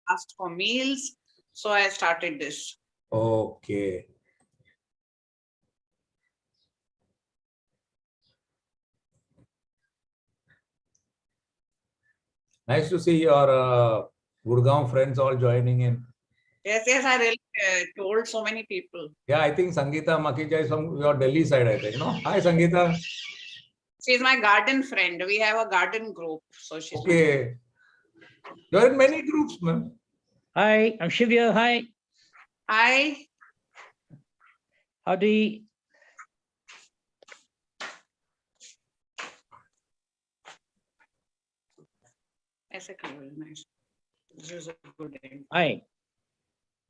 asked for meals. So I started this. Okay. Nice to see your Gurgaon friends all joining in. Yes, I really told so many people. Yeah, I think Sangeeta Makija is from your Delhi side, I think. No? Hi, Sangeeta. She's my garden friend. We have a garden group. So she's okay. You're in many groups, man. Hi, I'm Shivya. Hi. Hi. Howdy. Nice. This is a good name. Hi.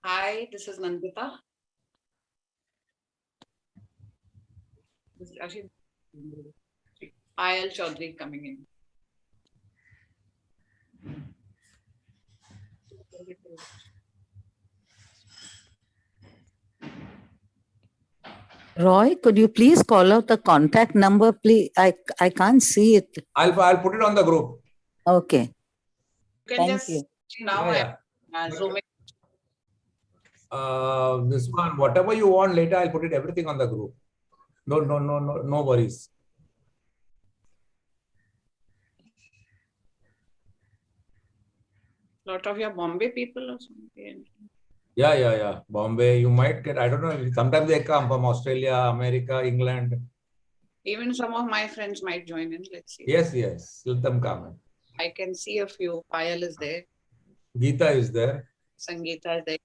Hi, this is Nandita. This is actually Ayal Chaudhary coming in. Roy, could you please call out the contact number, please? I can't see it. I'll put it on the group. Okay. You can Thank just you. now Yeah. Zoom it. This one, whatever you want later, I'll put it everything on the group. No worries. Lot of your Bombay people or something. Yeah. Bombay, you might get, I don't know, sometimes they come from Australia, America, England. Even some of my friends might join in. Let's see. Yes. Let them come. I can see a few. Payal is there. Geeta is there. Sangeeta is there.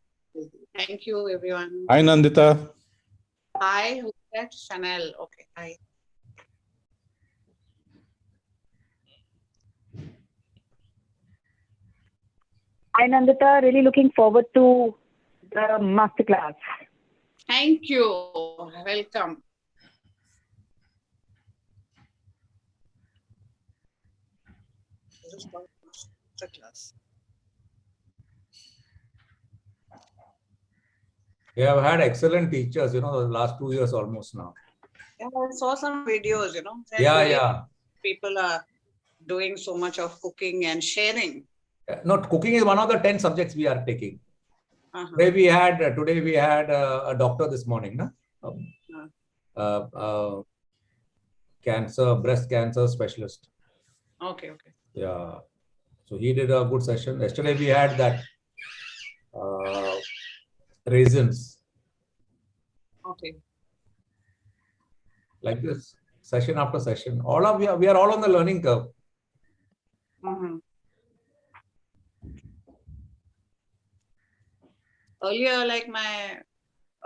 Thank you, everyone. Hi, Nandita. Hi, who's that? Chanel. Okay, hi. Hi, Nandita. Really looking forward to the masterclass. Thank you. Welcome. This is masterclass. We have had excellent teachers, the last 2 years almost now. Yeah, I saw some videos, that Yeah, really yeah. People are doing so much of cooking and sharing. No, cooking is one of the 10 subjects we are taking. Uh-huh. Today we had a doctor this morning, no? Breast cancer specialist. Okay. Yeah. So he did a good session. Yesterday we had that raisins. Okay. Like this, session after session. We are all on the learning curve. Mm-hmm. Earlier, like my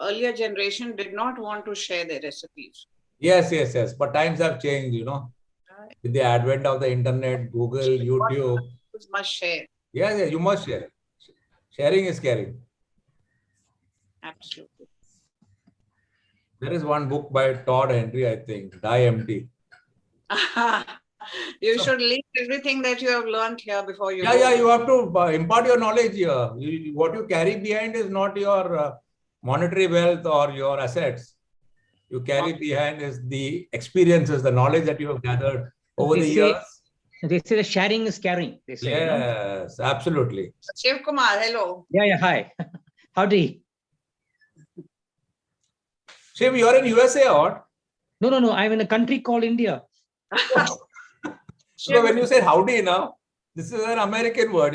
earlier generation did not want to share their recipes. Yes. But times have changed, Right. With the advent of the internet, Google, YouTube. You must share. Yeah, you must share. Sharing is caring. Absolutely. There is one book by Todd Henry, I think, Die Empty. You should leave everything that you have learned here before you go. Yeah, you have to impart your knowledge here. What you carry behind is not your monetary wealth or your assets. You carry behind is the experiences, the knowledge that you have gathered over the years. They say the sharing is caring. They say, Yes, absolutely. Shiv Kumar, hello. Yeah, hi. Howdy. Shiv, you're in USA or what? No. I'm in a country called India. So when you say howdy now, this is an American word,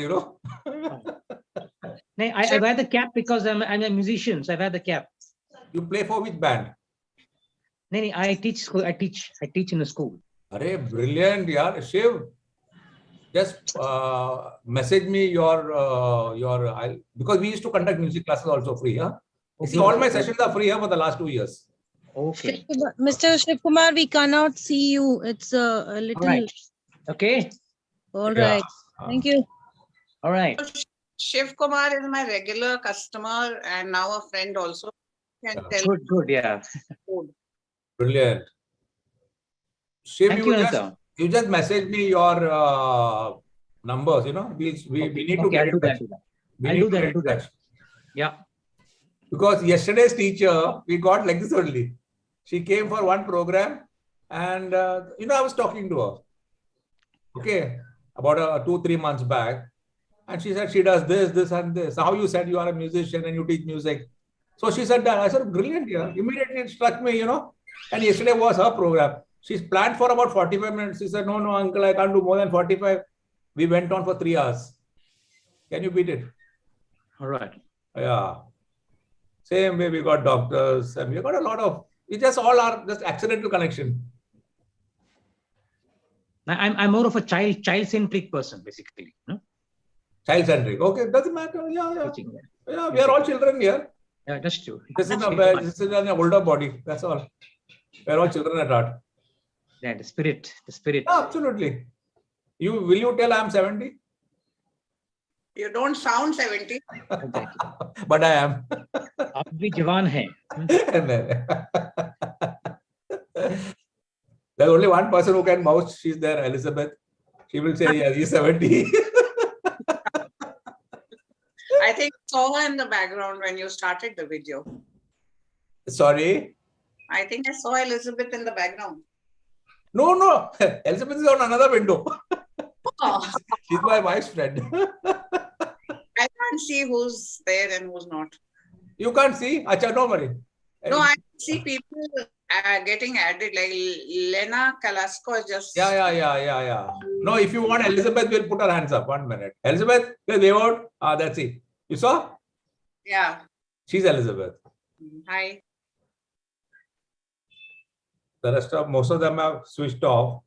I wear the cap because I'm a musician, so I wear the cap. You play for which band? I teach school. I teach in a school. Arey, brilliant, yaar. Shiv, just message me because we used to conduct music classes also free. Huh? You see, all my sessions are free for the last 2 years. Okay. Mr. Shiv Kumar, we cannot see you. It's a little. All right. Okay. All right. Thank you. All right. Shiv Kumar is my regular customer and now a friend also. Good. Yeah. Brilliant. Shiv, Thank you just message me your numbers. We need to get in touch. I'll do that. Yeah. Because yesterday's teacher, we got like this only. She came for one program and, I was talking to her. Okay. About 2-3 months back. And she said she does this, this, and this. How you said you are a musician and you teach music. So she said that. I said, brilliant, yeah. Immediately it struck me, And yesterday was her program. She's planned for about 45 minutes. She said, no, uncle, I can't do more than 45. We went on for 3 hours. Can you beat it? All right. Yeah. Same way we got doctors and we got a lot of, we just all are just accidental connection. I'm more of a child-centric person, basically. Child-centric. Okay, doesn't matter. Yeah. Teaching, Yeah, we are all children here. Yeah, that's true. This is an older body. That's all. We're all children at heart. Yeah, the spirit. Yeah, absolutely. Will you tell I'm 70? You don't sound 70. Exactly. But I am. आप भी जवान हैं. There's only one person who can vouch. She's there, Elizabeth. She will say, yeah, he's 70. I think I saw her in the background when you started the video. Sorry? I think I saw Elizabeth in the background. No. Elizabeth is on another window. Oh. She's my wife's friend. I can't see who's there and who's not. You can't see? Acha, don't worry. No, I see people getting added, like Lena Kalasco is just... Yeah. No, if you want Elizabeth, we'll put her hands up. 1 minute. Elizabeth, please wave out. That's it. You saw? Yeah. She's Elizabeth. Hi. The rest of, most of them have switched off.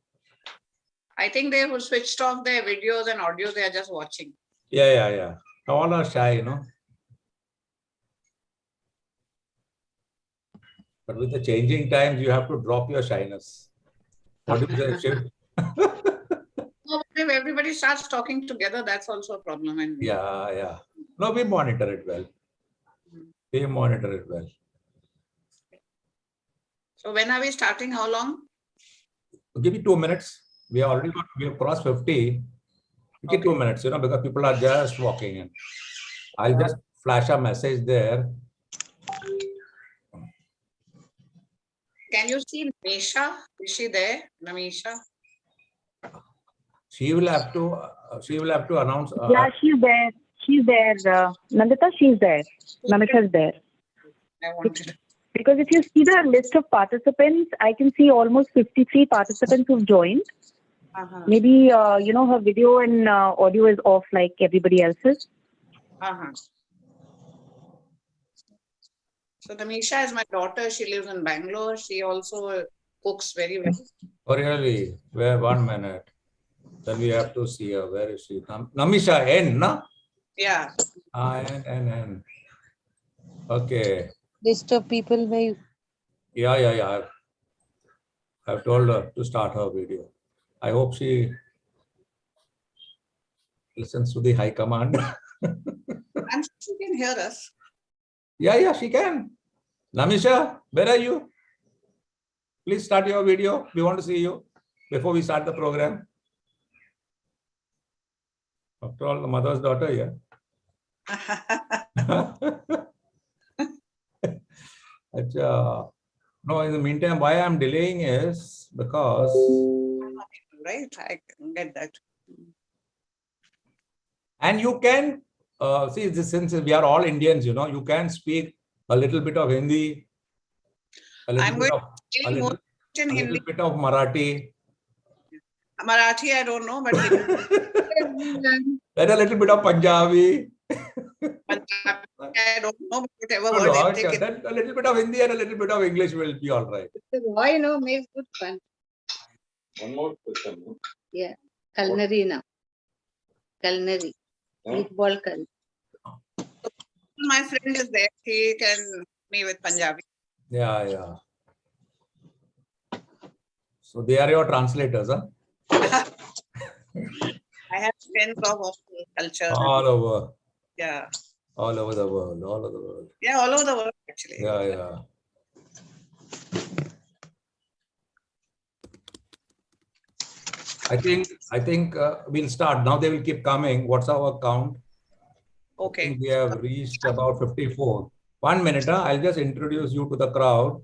I think they have switched off their videos and audio. They are just watching. Yeah. All are shy, But with the changing times, you have to drop your shyness. What do you say, Shiv? No, if everybody starts talking together, that's also a problem. And Yeah. No, we monitor it well. So when are we starting? How long? Give me 2 minutes. We have crossed 50. Give 2 minutes, because people are just walking in. I'll just flash a message there. Can you see Namisha? Is she there? Namisha? She will have to announce. Yeah, she's there. Nandita, she's there. Namisha is there. I wanted. Because if you see the list of participants, I can see almost 53 participants who've joined. Maybe, her video and audio is off like everybody else's. So Namisha is my daughter. She lives in Bangalore. She also cooks very well. Oh, really? Where? 1 minute. Then we have to see her. Where is she? Namisha N, no? Yeah. N. Okay. List of people where Yeah. I've told her to start her video. I hope she listens to the high command. I'm sure she can hear us. Yeah, she can. Namisha, where are you? Please start your video. We want to see you before we start the program. After all, the mother's daughter here. No, in the meantime, why I'm delaying is because... Right, I can get that. And you can, see, since we are all Indians, you can speak a little bit of Hindi, a little bit of Marathi. Marathi, I don't know, but then a little bit of Punjabi. I don't know, but whatever word they take. Then a little bit of Hindi and a little bit of English will be all right. Why makes good fun. One more question. Yeah, culinary now. Culinary. Meatball curry. My friend is there. He can me with Punjabi. Yeah. So they are your translators, huh? I have friends of all cultures. All over. Yeah. All over the world. Yeah, all over the world actually. Yeah. I think we'll start. Now they will keep coming. What's our count? Okay. We have reached about 54. 1 minute, I'll just introduce you to the crowd.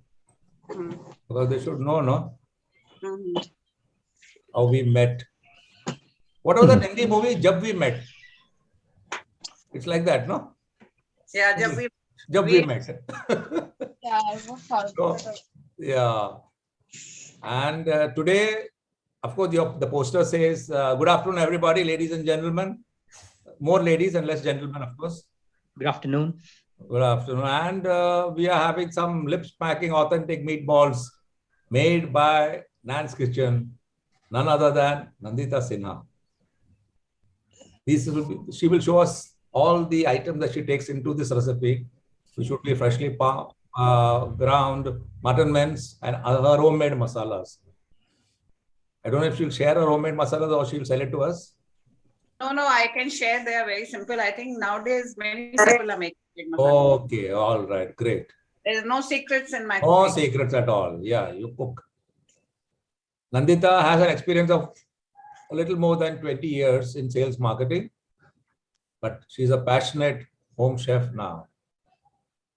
Because they should know, no? How we met. What was the Hindi movie? Jab We Met. It's like that, no? Yeah, jab we Jab we met. yeah, almost So, yeah. And today, of course, the poster says, good afternoon, everybody, ladies and gentlemen. More ladies and less gentlemen, of course. Good afternoon. Good afternoon. And we are having some lip-smacking authentic meatballs made by Nan's Kitchen, none other than Nandita Sinha. She will show us all the items that she takes into this recipe, which would be freshly ground mutton mince and her homemade masalas. I don't know if she'll share her homemade masalas or she'll sell it to us. No, I can share. They are very simple. I think nowadays many people are making masala. Okay, all right, great. There is no secrets in my No cooking. secrets at all. Yeah, you cook. Nandita has an experience of a little more than 20 years in sales marketing, but she's a passionate home chef now.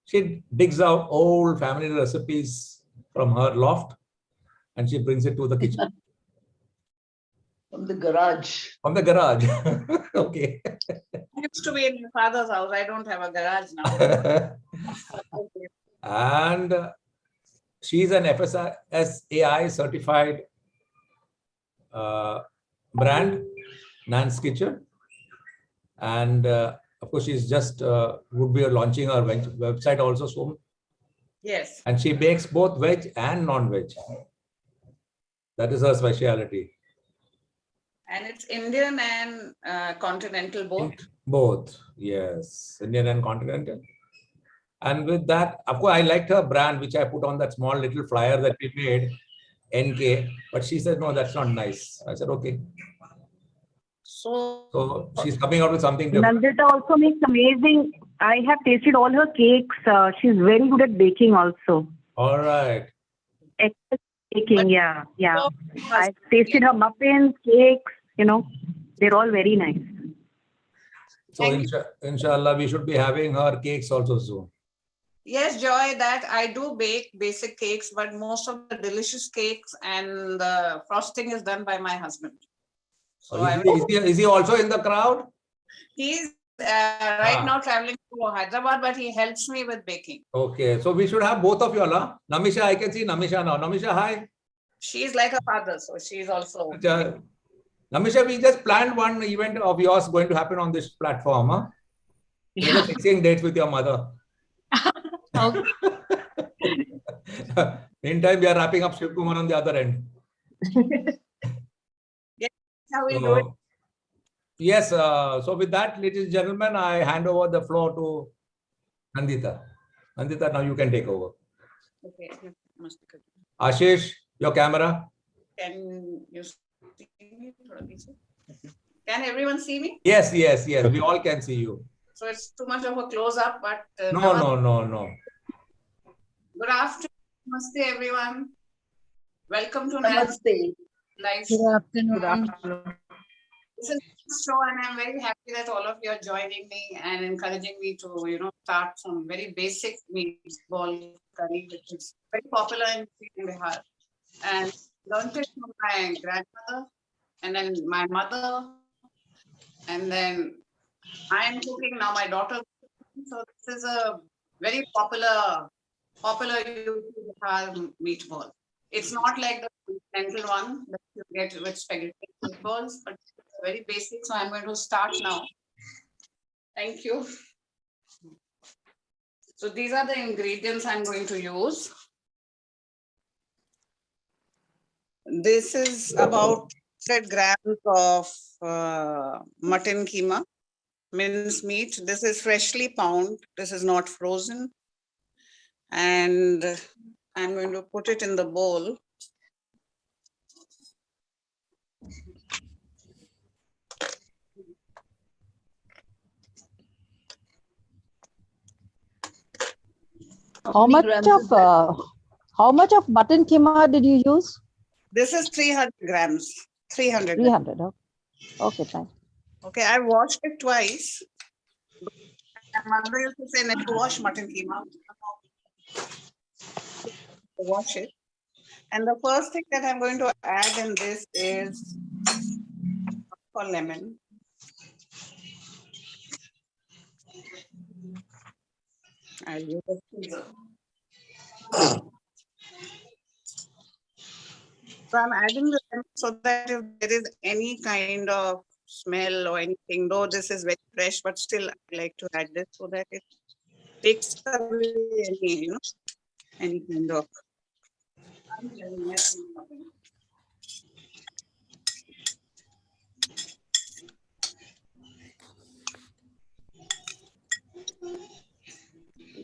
She digs out old family recipes from her loft and she brings it to the kitchen. From the garage. From the garage. Okay. I used to be in my father's house. I don't have a garage now. Okay. And she's an FSSAI certified brand, Nan's Kitchen. And of course, she's just would be launching her website also soon. Yes. And she bakes both veg and non-veg. That is her specialty. And it's Indian and continental both. Both, yes, Indian and continental. And with that, of course, I liked her brand, which I put on that small little flyer that we made, NK. But she said, no, that's not nice. I said, okay. So she's coming out with something different. Nandita also makes amazing. I have tasted all her cakes. She's very good at baking also. All right. Excellent baking, yeah. I've tasted her muffins, cakes, they're all very nice. So inshallah, we should be having her cakes also soon. Yes, Joy, that I do bake basic cakes, but most of the delicious cakes and the frosting is done by my husband. So is he also in the crowd? He's right now traveling to Hyderabad, but he helps me with baking. Okay, so we should have both of you all. Huh? Namisha, I can see Namisha now. Namisha, hi. She's like a father, so she's also. Namisha, we just planned one event of yours going to happen on this platform. Huh? Yeah. You're fixing dates with your mother. Meantime, we are wrapping up Shiv Kumar on the other end. Yes, how we do it. Yes, so with that, ladies and gentlemen, I hand over the floor to Nandita. Nandita, now you can take over. Okay. Ashish, your camera. Can you see me? Can everyone see me? Yes. We all can see you. So it's too much of a close-up, but... No. Good afternoon. Namaste, everyone. Welcome to Namaste. Live. Good afternoon. Good afternoon. This is the show, and I'm very happy that all of you are joining me and encouraging me to, start some very basic meatball curry, which is very popular in Bihar. And learned it from my grandmother, and then my mother, and then I'm cooking now. My daughter. So this is a very popular Bihar meatball. It's not like the continental one that you get with spaghetti meatballs, but it's very basic. So I'm going to start now. Thank you. So these are the ingredients I'm going to use. This is about 100 grams of mutton keema, minced meat. This is freshly pounded. This is not frozen. And I'm going to put it in the bowl. How much of mutton keema did you use? This is 300 grams. 300. 300. Okay, fine. Okay, I washed it twice. My mother used to say never wash mutton keema. Wash it. And the first thing that I'm going to add in this is lemon. I'll use a squeezer. So I'm adding the lemon so that if there is any kind of smell or anything, though this is very fresh, but still I like to add this so that it takes away any, any kind of unpleasantness.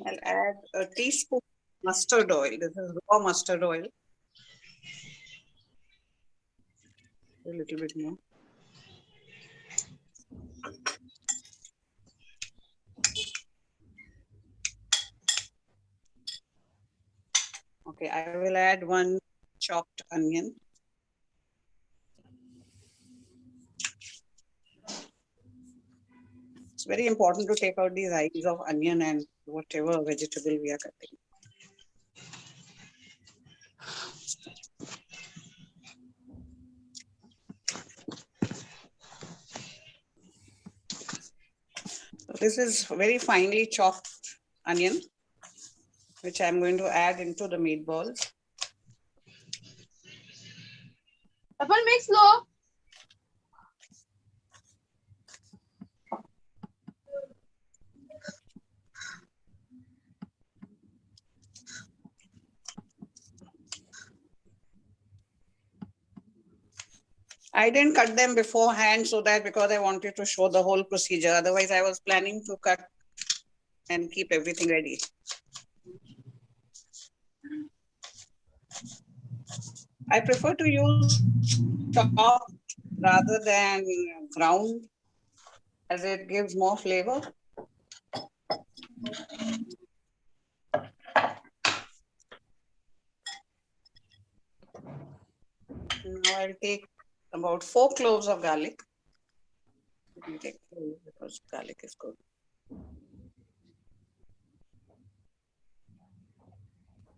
I'll add a teaspoon mustard oil. This is raw mustard oil. A little bit more. Okay, I will add one chopped onion. It's very important to take out these eyes of onion and whatever vegetable we are cutting. So this is very finely chopped onion, which I'm going to add into the meatballs. Apple make slow. I didn't cut them beforehand so that because I wanted to show the whole procedure. Otherwise, I was planning to cut and keep everything ready. I prefer to use chopped rather than ground as it gives more flavor. Now I'll take about 4 cloves of garlic. Let me take 4 because garlic is good.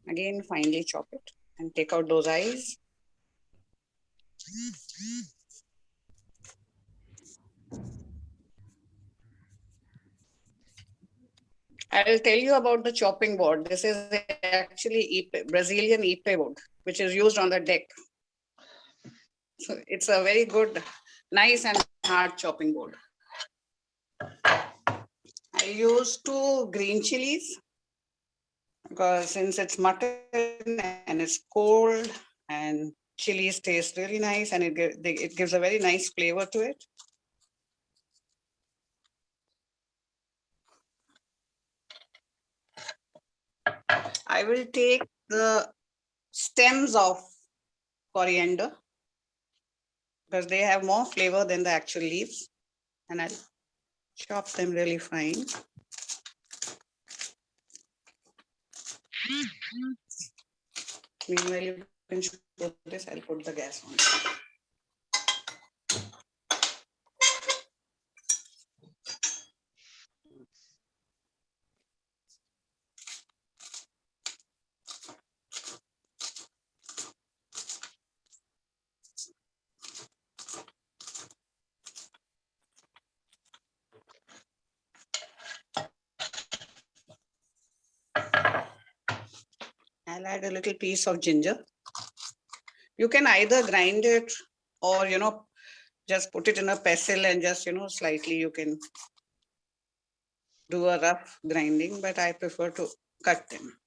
Again, finely chop it and take out those eyes. I'll tell you about the chopping board. This is actually Brazilian Ipe board, which is used on the deck. So it's a very good, nice and hard chopping board. I use 2 green chilies because since it's mutton and it's cold and chilies taste really nice and it gives a very nice flavor to it. I will take the stems of coriander because they have more flavor than the actual leaves, and I'll chop them really fine. Meanwhile, you can show this. I'll put the gas on. I'll add a little piece of ginger. You can either grind it or, just put it in a pestle and just, slightly you can do a rough grinding, but I prefer to cut them.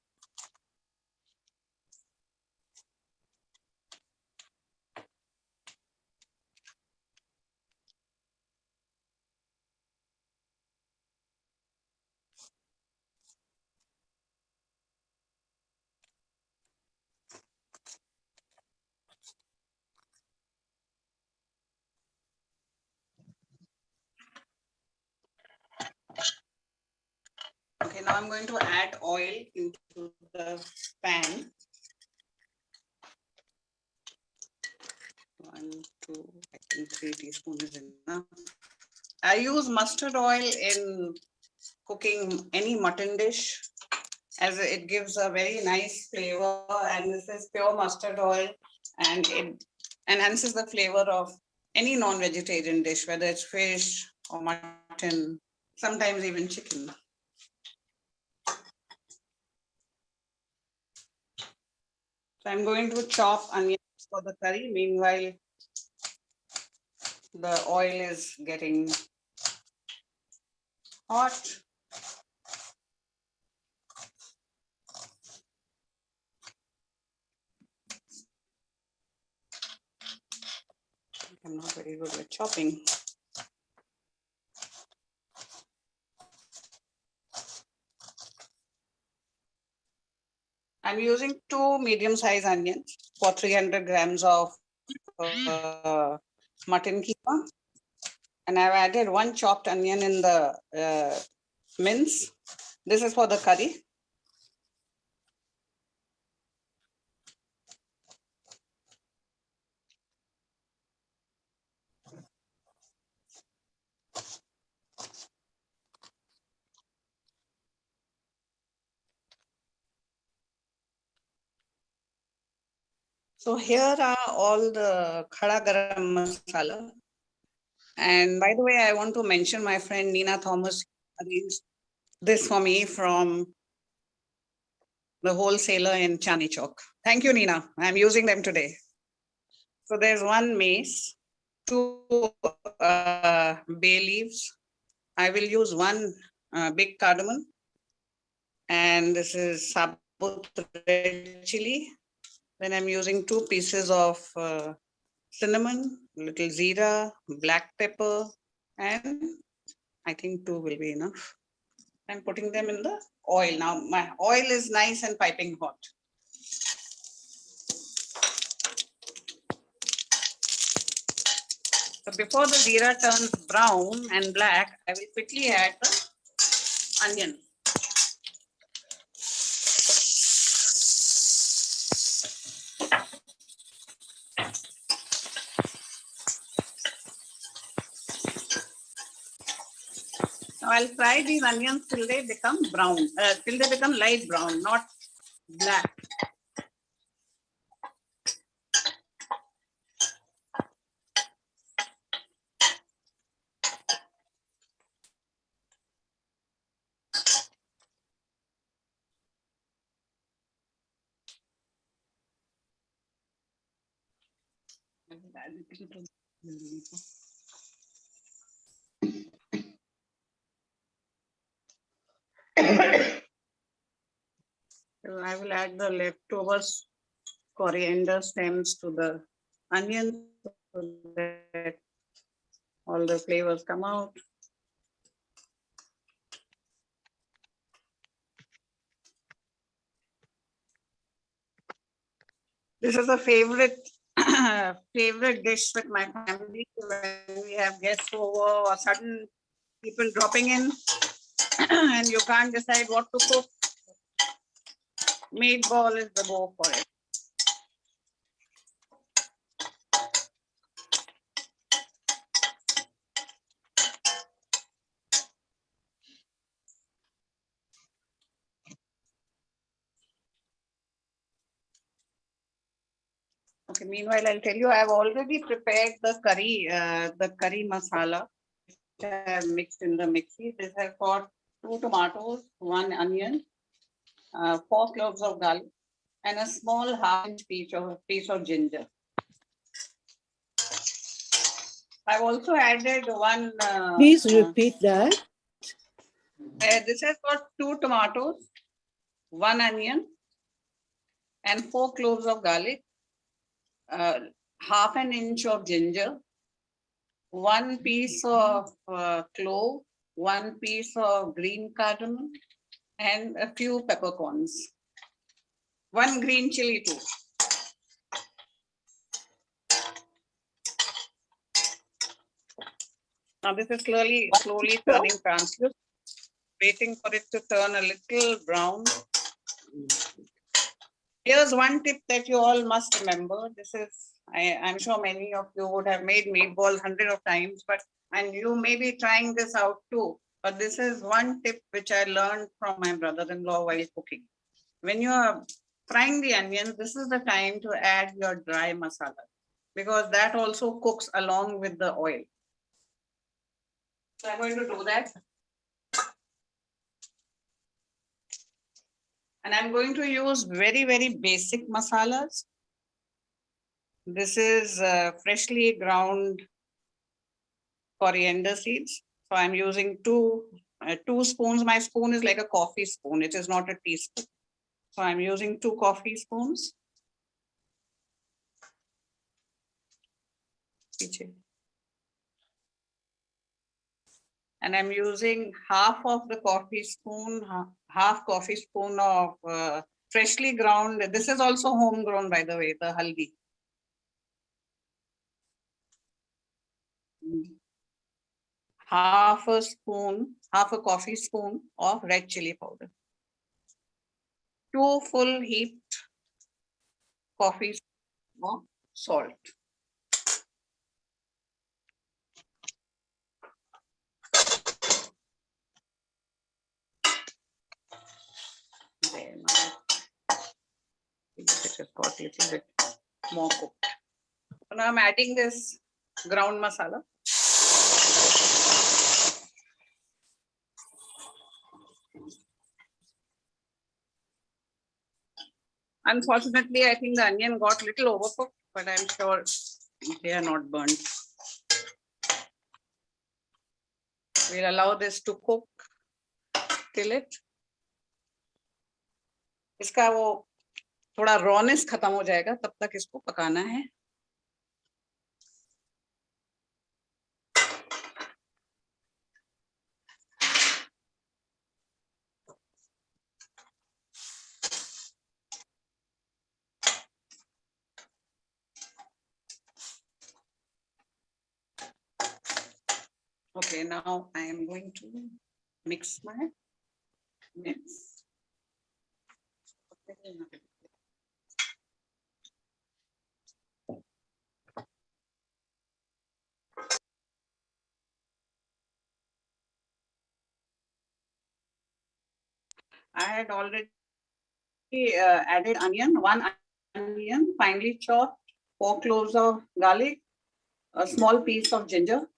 Okay, now I'm going to add oil into the pan. 1, 2, I think 3 teaspoons is enough. I use mustard oil in cooking any mutton dish as it gives a very nice flavor, and this is pure mustard oil and it enhances the flavor of any non-vegetarian dish, whether it's fish or mutton, sometimes even chicken. So I'm going to chop onions for the curry. Meanwhile, the oil is getting hot. I'm not very good with chopping. I'm using 2 medium-sized onions for 300 grams of mutton keema. And I've added 1 chopped onion in the mince. This is for the curry. So here are all the khada garam masala. And by the way, I want to mention my friend Nina Thomas arranged this for me from the wholesaler in Chandni Chowk. Thank you, Nina. I'm using them today. So there's 1 mace, 2 bay leaves. I will use 1 big cardamom. And this is sabut red chili. Then I'm using 2 pieces of cinnamon, little zira, black pepper, and I think 2 will be enough. I'm putting them in the oil. Now my oil is nice and piping hot. So before the zira turns brown and black, I will quickly add the onion. Now I'll fry these onions till they become brown, till they become light brown, not black. So I will add the leftovers coriander stems to the onion so that all the flavors come out. This is a favorite favorite dish with my family when we have guests over or sudden people dropping in and you can't decide what to cook. Meatball is the go for it. Okay, meanwhile, I'll tell you, I've already prepared the curry masala, which I have mixed in the mixie. This has got 2 tomatoes, 1 onion, 4 cloves of garlic, and a small half-inch piece of ginger. I've also added 1. Please repeat that. This has got 2 tomatoes, 1 onion, and 4 cloves of garlic, half an inch of ginger, 1 piece of clove, 1 piece of green cardamom, and a few peppercorns. 1 green chili too. Now this is slowly turning translucent, waiting for it to turn a little brown. Here's 1 tip that you all must remember. This is, I'm sure many of you would have made meatballs hundreds of times, and you may be trying this out too. But this is 1 tip which I learned from my brother-in-law while cooking. When you are frying the onions, this is the time to add your dry masala because that also cooks along with the oil. So I'm going to do that. And I'm going to use very, very basic masalas. This is freshly ground coriander seeds. So I'm using two spoons. My spoon is like a coffee spoon. It is not a teaspoon. So I'm using 2 coffee spoons. And I'm using half of the coffee spoon, half coffee spoon of freshly ground. This is also homegrown, by the way, the haldi. Half a coffee spoon of red chili powder. 2 full heaped coffee spoons of salt. Then it has got a little bit more cooked. So now I'm adding this ground masala. Unfortunately, I think the onion got a little overcooked, but I'm sure they are not burnt. We'll allow this to cook till it. इसका वो थोड़ा rawness खत्म हो जाएगा, तब तक इसको पकाना है. Okay, now I am going to mix my mix. I had already added onion, 1 onion finely chopped, 4 cloves of garlic, a small piece of ginger,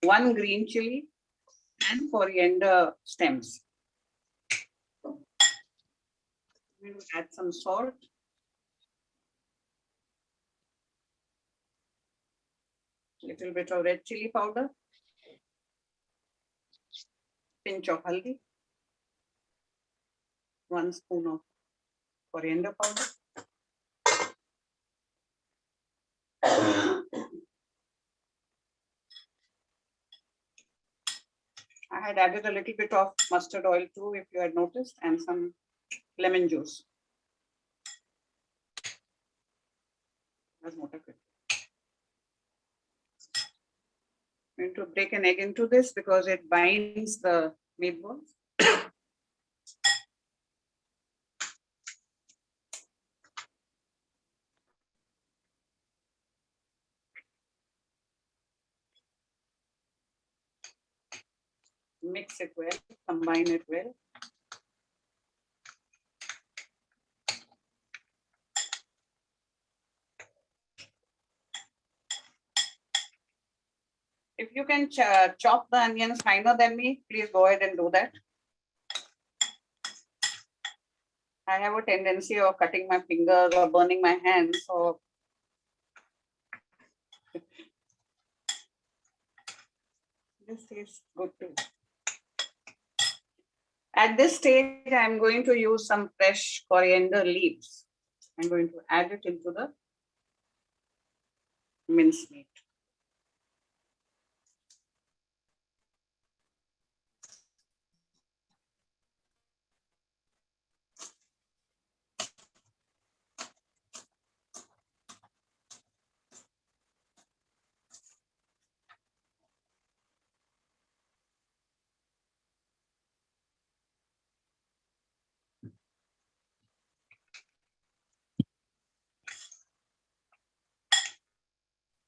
1 green chili, and coriander stems. We will add some salt. Little bit of red chili powder. Pinch of haldi. 1 spoon of coriander powder. I had added a little bit of mustard oil too, if you had noticed, and some lemon juice. I'm going to break an egg into this because it binds the meatballs. Mix it well, combine it well. If you can chop the onions finer than me, please go ahead and do that. I have a tendency of cutting my fingers or burning my hands, so this tastes good too. At this stage, I'm going to use some fresh coriander leaves. I'm going to add it into the mincemeat.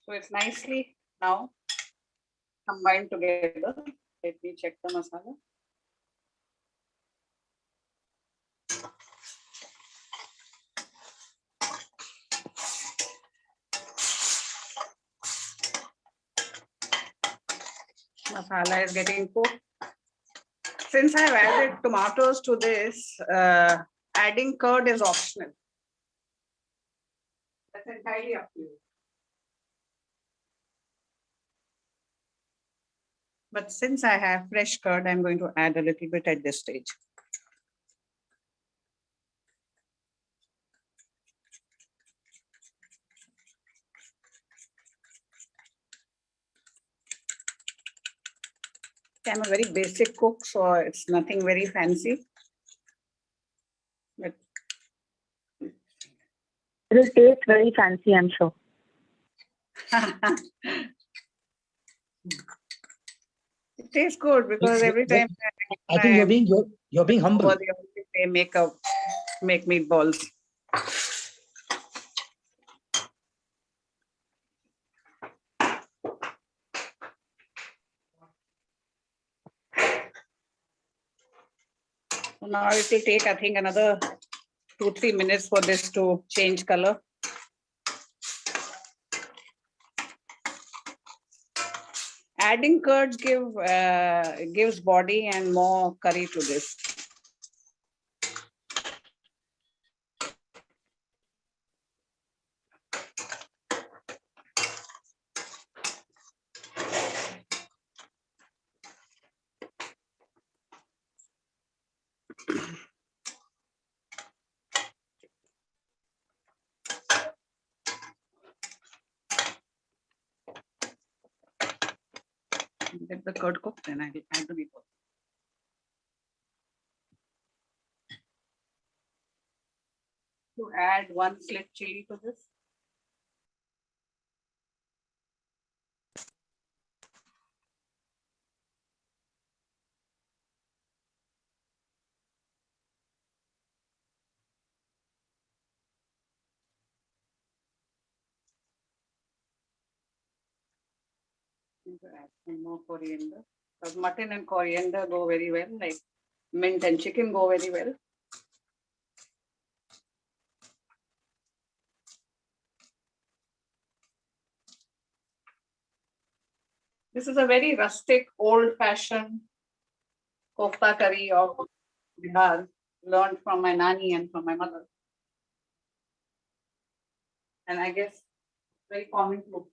So it's nicely now combined together. Let me check the masala. Masala is getting cooked. Since I have added tomatoes to this, Adding curd is optional. That's entirely up to you. But since I have fresh curd, I'm going to add a little bit at this stage. I'm a very basic cook, so it's nothing very fancy. But it'll taste very fancy, I'm sure. it tastes good because every time I think you're being humble. they make meatballs. So now it will take, I think, another 2-3 minutes for this to change color. Adding curd gives body and more curry to this. Get the curd cooked, then I will add the meatball. To add 1 slit chili to this. Add some more coriander. Because mutton and coriander go very well, like mint and chicken go very well. This is a very rustic, old-fashioned kofta curry of Bihar, learned from my nani and from my mother. And I guess very common to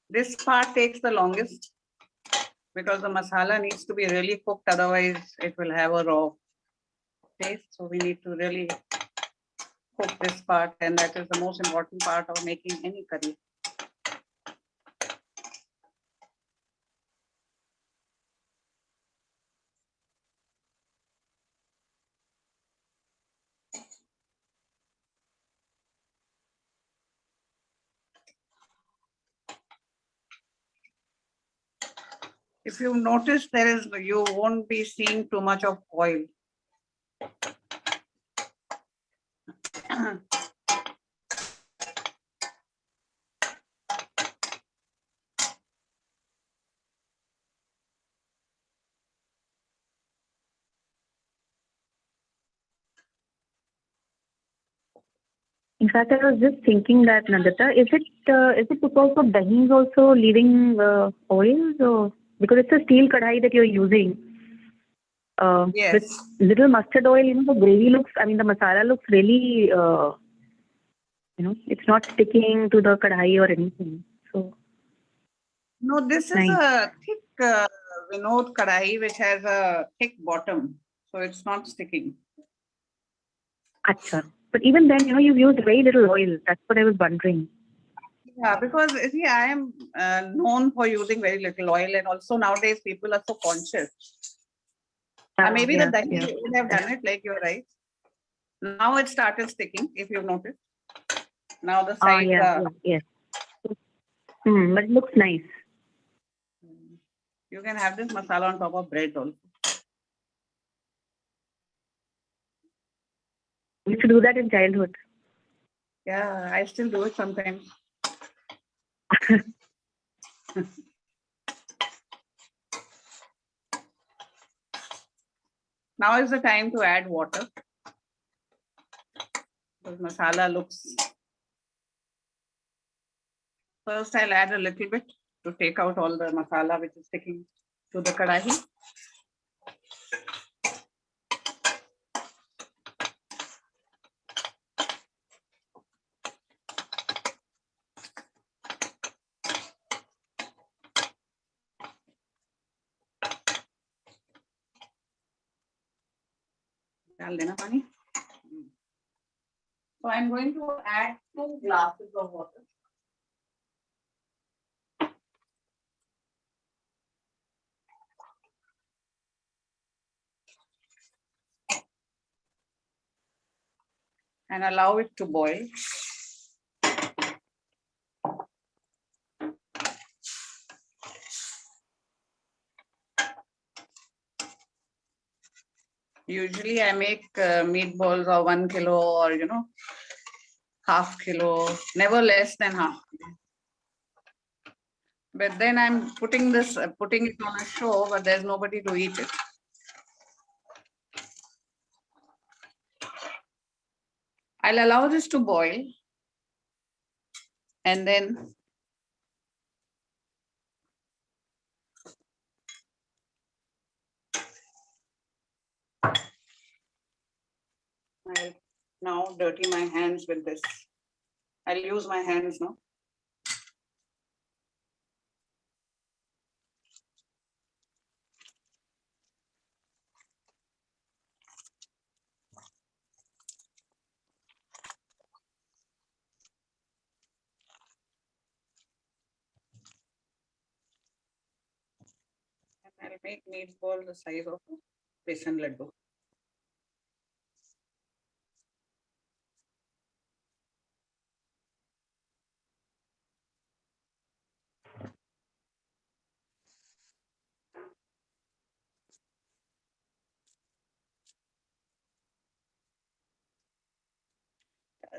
this part takes the longest because the masala needs to be really cooked, otherwise it will have a raw taste. So we need to really cook this part, and that is the most important part of making any curry. If you notice, you won't be seeing too much of oil. In fact, I was just thinking that, Nandita, is it because of dahi is also leaving oils, or because it's a steel kadhai that you're using? Yes. With little mustard oil, the gravy looks, I mean, the masala looks really, it's not sticking to the kadhai or anything. So. No, this is a thick Vinod kadai which has a thick bottom, so it's not sticking. Acha. But even then, you've used very little oil. That's what I was wondering. Yeah, because see, I am known for using very little oil, and also nowadays people are so conscious. Maybe the dahi would have done it, like you're right. Now it started sticking, if you've noticed. Now the sides yes. But it looks nice. You can have this masala on top of bread also. We used to do that in childhood. Yeah, I still do it sometimes. Now is the time to add water. The masala looks. First, I'll add a little bit to take out all the masala which is sticking to the kadahi. डाल देना पानी. So I'm going to add 2 glasses of water. And allow it to boil. Usually I make meatballs of 1 kilo or, half kilo, never less than half. But then I'm putting it on a show, but there's nobody to eat it. I'll allow this to boil. And then I'll now dirty my hands with this. I'll use my hands now. And I'll make meatball the size of a besan laddu.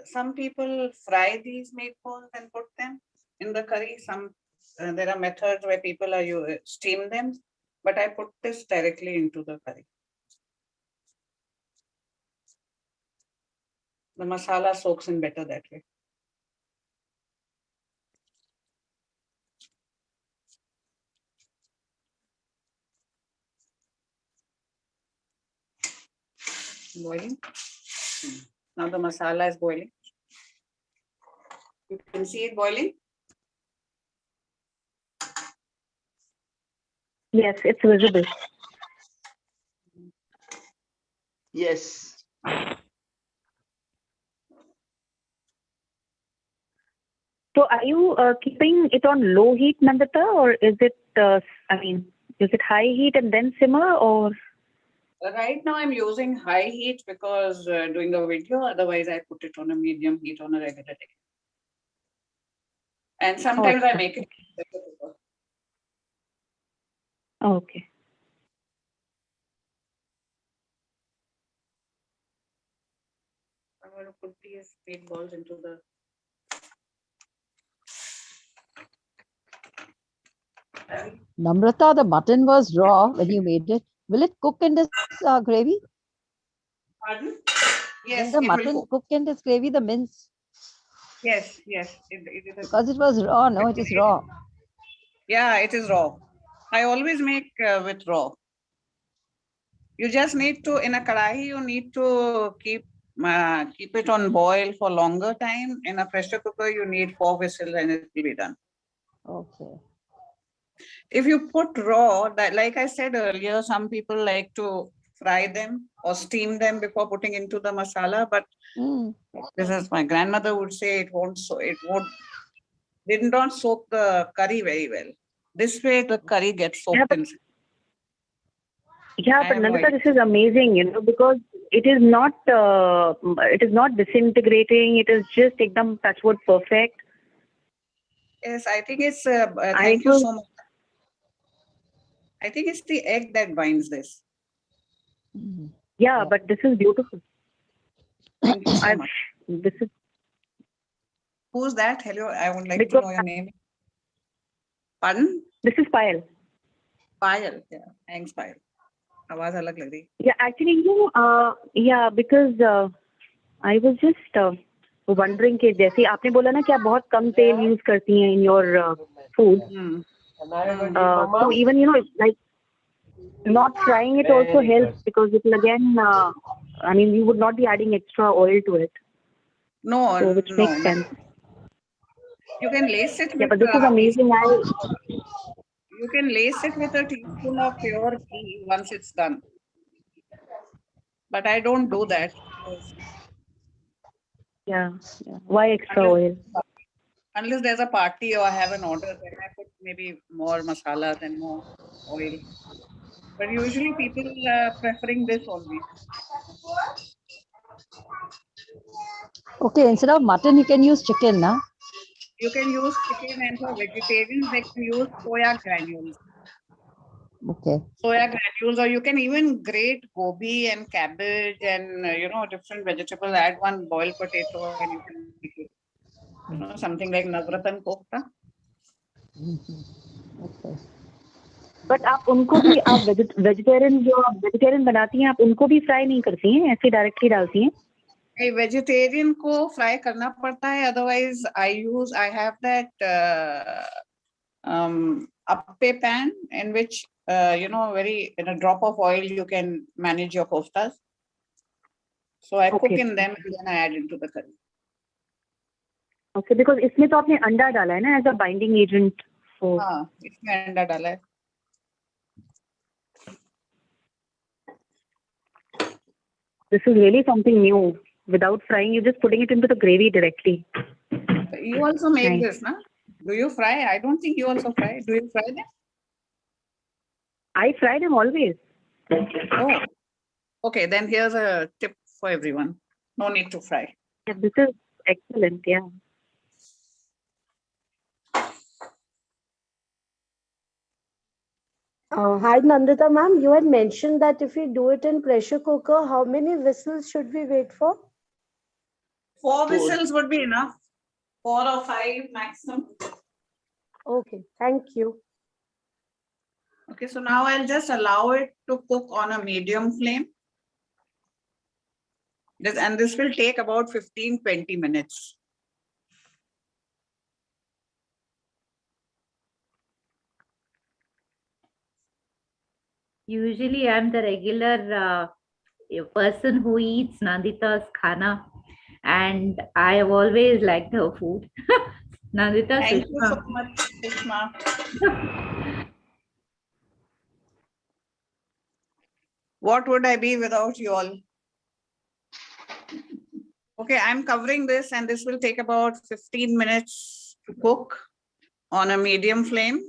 Some people fry these meatballs and put them in the curry. There are methods where people steam them, but I put this directly into the curry. The masala soaks in better that way. Boiling. Now the masala is boiling. You can see it boiling. Yes, it's visible. Yes. So are you keeping it on low heat, Nandita, or is it, is it high heat and then simmer, or? Right now I'm using high heat because doing a video, otherwise I put it on a medium heat on a regular day. And sometimes I make it. Okay. I'm going to put these meatballs into the. Namrata, the mutton was raw when you made it. Will it cook in this gravy? Pardon? Yes, Will the it will mutton cook. cook in this gravy, the mince? Yes. Because it was raw, no, it is raw. Yeah, it is raw. I always make with raw. You just need to, in a kadahi, you need to keep it on boil for longer time. In a pressure cooker, you need 4 whistles and it will be done. Okay. If you put raw, that like I said earlier, some people like to fry them or steam them before putting into the masala, but this is my grandmother would say did not soak the curry very well. This way the curry gets soaked inside. Yeah, but Nandita, this is amazing, because it is not disintegrating. It is just ekdam touchwood perfect. Yes, I think it's, thank you so much. I think it's the egg that binds this. Yeah, but this is beautiful. Thank you so much. Who's that? Hello, I would like to Because know your name. Pardon? this is Payal. Payal. Yeah. Thanks, Payal. आवाज अलग लग रही. Yeah, actually, yeah, because I was just wondering कि जैसे आपने बोला ना कि आप बहुत कम तेल use करती हैं in your food. So even like not frying it also helps because it will again, I mean, you would not be adding extra oil to it. No, So which no. makes sense. You can lace it Yeah, with. but this is amazing. You can lace it with a teaspoon of pure ghee once it's done. But I don't do that. Yeah. Why extra oil? Unless there's a party or I have an order, then I put maybe more masala than more oil. But usually people are preferring this only. Okay, instead of mutton, you can use chicken, na? You can use chicken, and for vegetarians, they can use soya granules. Okay. Soya granules, or you can even grate gobi and cabbage and different vegetables. Add one boiled potato, and you can make it. Something like navratan kofta. Okay. But आप उनको भी आप vegetarian जो आप vegetarian बनाती हैं आप उनको भी फ्राई नहीं करती हैं ऐसे डायरेक्टली डालती हैं? वेजिटेरियन को फ्राई करना पड़ता है. Otherwise, I have that appe pan in which very in a drop of oil you can manage your koftas. So I cook in them and then I add into the curry. Okay, because इसमें तो आपने अंडा डाला है ना as a binding agent. So हाँ, इसमें अंडा डाला है. This is really something new. Without frying, you're just putting it into the gravy directly. You also make this, na? Do you fry? I don't think you also fry. Do you fry them? I fry them always. Oh, okay. Then here's a tip for everyone. No need to fry. Yeah, this is excellent. Yeah. Hi, Nandita ma'am. You had mentioned that if we do it in pressure cooker, how many whistles should we wait for? 4 whistles would be enough. 4 or 5 maximum. Okay, thank you. Okay, so now I'll just allow it to cook on a medium flame. This will take about 15-20 minutes. Usually, I'm the regular person who eats Nandita's khana, and I have always liked her food. Nandita, Thank Sushma. you so much, Sushma. What would I be without you all? Okay, I'm covering this, and this will take about 15 minutes to cook on a medium flame.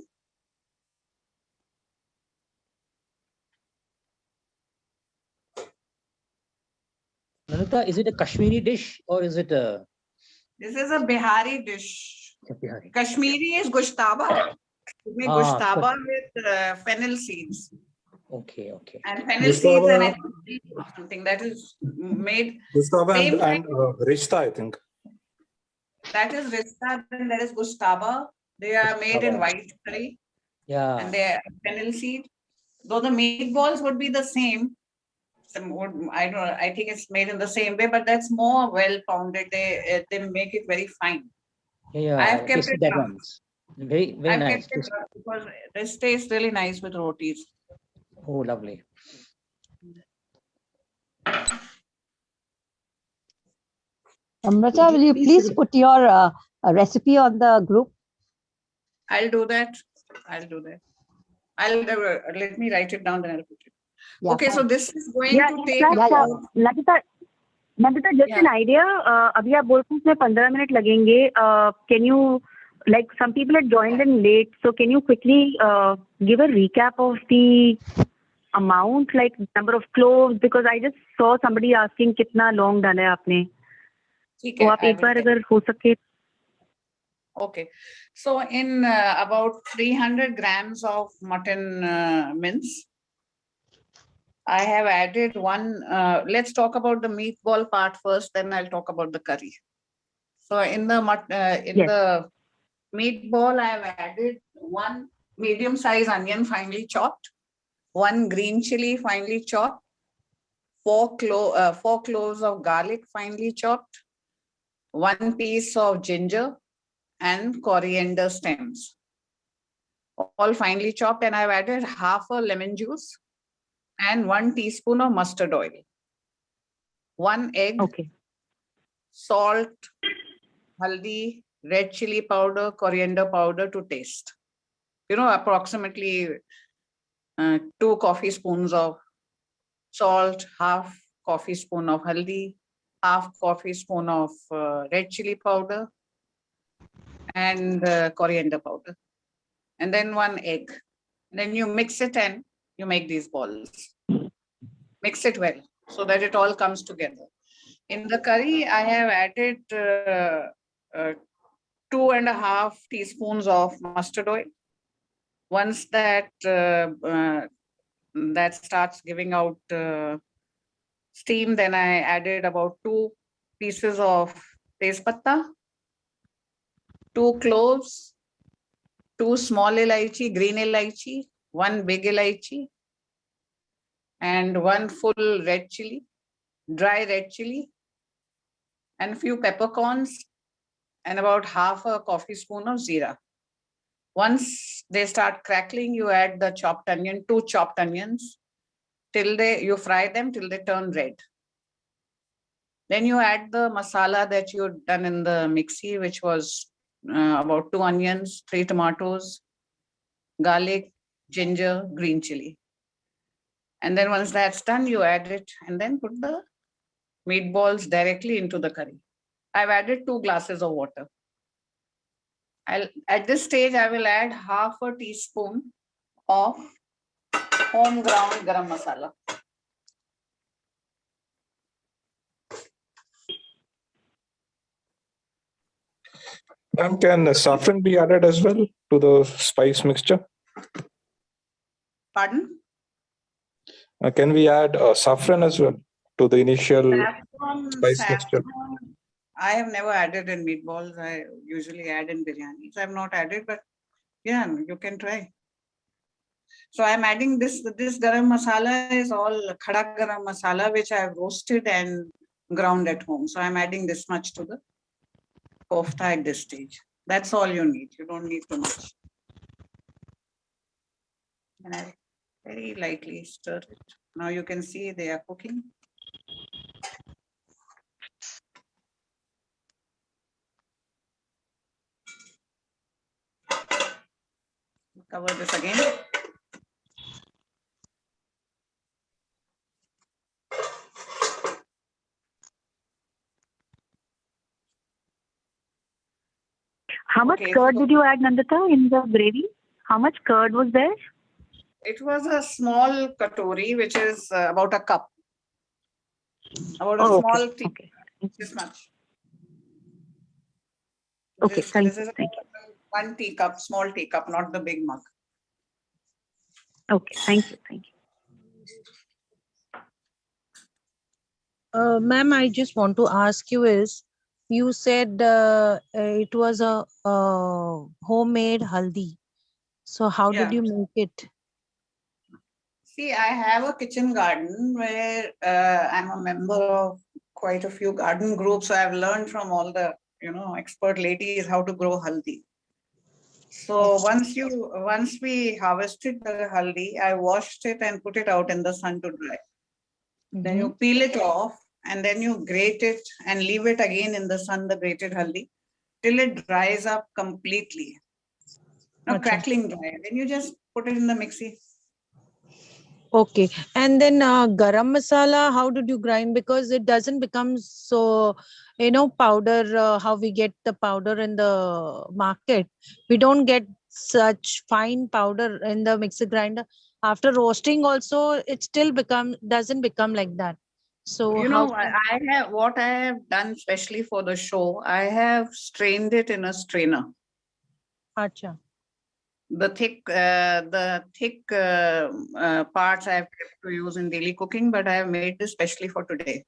Nandita, is it a Kashmiri dish or is it a? This is a Bihari dish. Bihari. Kashmiri is gushtaba. We make gushtaba with fennel seeds. Okay, okay. And fennel seeds and something that is made. Gustava and Rishta, I think. That is Rishta, and that is gushtaba. They are made in white curry. Yeah. And they are fennel seed. Though the meatballs would be the same. I think it's made in the same way, but that's more well pounded. They make it very fine. Yeah, I have kept it that rough. ones. Very I've nice. kept it rough because this tastes really nice with rotis. Oh, lovely. Amrita, will you please put your recipe on the group? I'll do that. Let me write it down, then I'll put it. Yeah, okay, so this is going to take Nandita, just an idea. अभी आप बोलते हैं इसमें 15 minute लगेंगे. Can you, like some people had joined in late, so can you quickly give a recap of the amount, like number of cloves, because I just saw somebody asking कितना लौंग डाला है आपने. तो आप एक बार अगर हो सके. Okay, so in about 300 grams of mutton mince, I have added one. Let's talk about the meatball part first, then I'll talk about the curry. So in the meatball, I have added 1 medium-sized onion finely chopped, 1 green chili finely chopped, 4 cloves of garlic finely chopped, 1 piece of ginger, and coriander stems, all finely chopped. And I've added half a lemon juice and 1 teaspoon of mustard oil, 1 egg, salt, haldi, red chili powder, coriander powder to taste. Approximately 2 coffee spoons of salt, half coffee spoon of haldi, half coffee spoon of red chili powder, and coriander powder, and then 1 egg. And then you mix it and you make these balls. Mix it well so that it all comes together. In the curry, I have added 2.5 teaspoons of mustard oil. Once that starts giving out steam, then I added about 2 pieces of tezpatta, 2 cloves, 2 small elaichi, green elaichi, 1 big elaichi, and 1 full red chili, dry red chili, and a few peppercorns, and about half a coffee spoon of zira. Once they start crackling, you add the chopped onion, 2 chopped onions, till you fry them till they turn red. Then you add the masala that you've done in the mixie, which was about 2 onions, 3 tomatoes, garlic, ginger, green chili. And then once that's done, you add it and then put the meatballs directly into the curry. I've added 2 glasses of water. At this stage, I will add half a teaspoon of home ground garam masala. Ma'am, can saffron be added as well to the spice mixture? Pardon? Can we add saffron as well to the initial spice mixture? I have never added in meatballs. I usually add in biryanis. I have not added, but yeah, you can try. So I'm adding this garam masala is all khada garam masala, which I have roasted and ground at home. So I'm adding this much to the kofta at this stage. That's all you need. You don't need too much. And I very lightly stir it. Now you can see they are cooking. Cover this again. How much curd did you add, Nandita, in the gravy? How much curd was there? It was a small katori, which is about a cup. About a small tea. Okay. This much. Okay, thank This is you. 1 teacup, small teacup, not the big mug. Okay, thank you. Thank you. Ma'am, I just want to ask you you said it was a homemade haldi. So how did you make it? See, I have a kitchen garden where I'm a member of quite a few garden groups. So I've learned from all the expert ladies how to grow haldi. So once we harvested the haldi, I washed it and put it out in the sun to dry. Then you peel it off and then you grate it and leave it again in the sun, the grated haldi, till it dries up completely. Now crackling dry. Then you just put it in the mixie. Okay. And then garam masala, how did you grind? Because it doesn't become so, powder, how we get the powder in the market. We don't get such fine powder in the mixer grinder. After roasting also, it still doesn't become like that. So what I have done especially for the show, I have strained it in a strainer. Acha. The thick parts I have kept to use in daily cooking, but I have made this specially for today.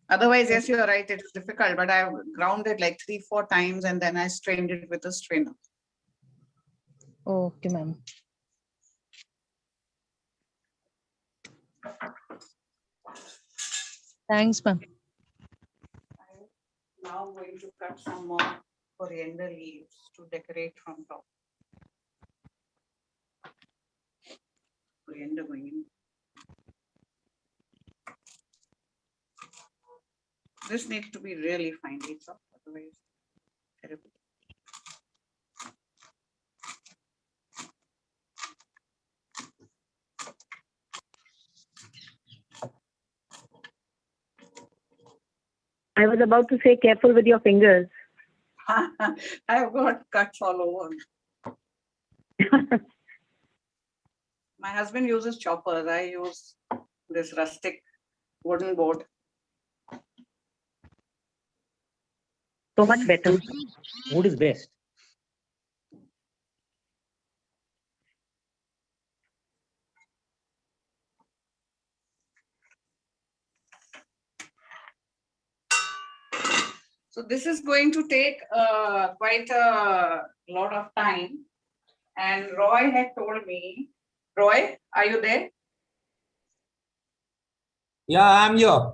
Otherwise, yes, you're right. It's difficult, but I ground it like 3-4 times and then I strained it with a strainer. Okay, ma'am. Thanks, ma'am. I'm now going to cut some more coriander leaves to decorate from top. Coriander going in. This needs to be really finely chopped, otherwise terrible. I was about to say careful with your fingers. I've got cuts all over. My husband uses choppers. I use this rustic wooden board. So much better. Wood is best. So this is going to take quite a lot of time. And Roy had told me, Roy, are you there? Yeah, I'm here.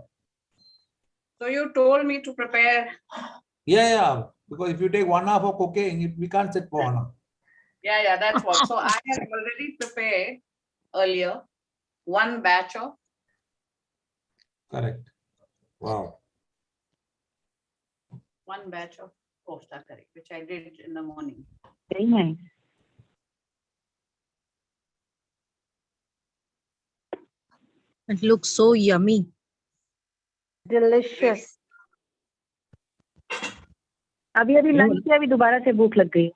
So you told me to prepare. Yeah. Because if you take 1 hour for cooking, we can't sit for 1 hour. Yeah, that's what. So I had already prepared earlier 1 batch of. Correct. Wow. 1 batch of kofta curry, which I did in the morning. Very nice. It looks so yummy. Delicious. अभी lunch किया अभी दोबारा से भूख लग गई.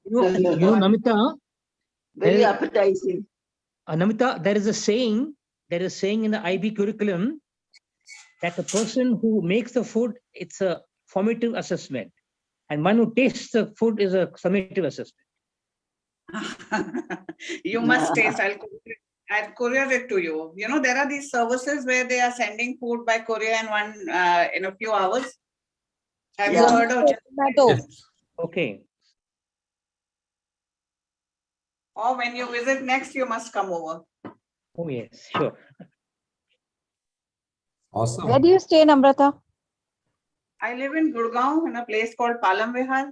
You know, Namita. Very appetizing. Namita, there is a saying in the IB curriculum that the person who makes the food, it's a formative assessment, and one who tastes the food is a summative assessment. You must taste. I'll courier it to you. You know, there are these services where they are sending food by courier in a few hours. Have you heard of it? Yes. Okay. Or when you visit next, you must come over. Oh yes, sure. Awesome. Where do you stay, Namrata? I live in Gurgaon in a place called Palam Vihar.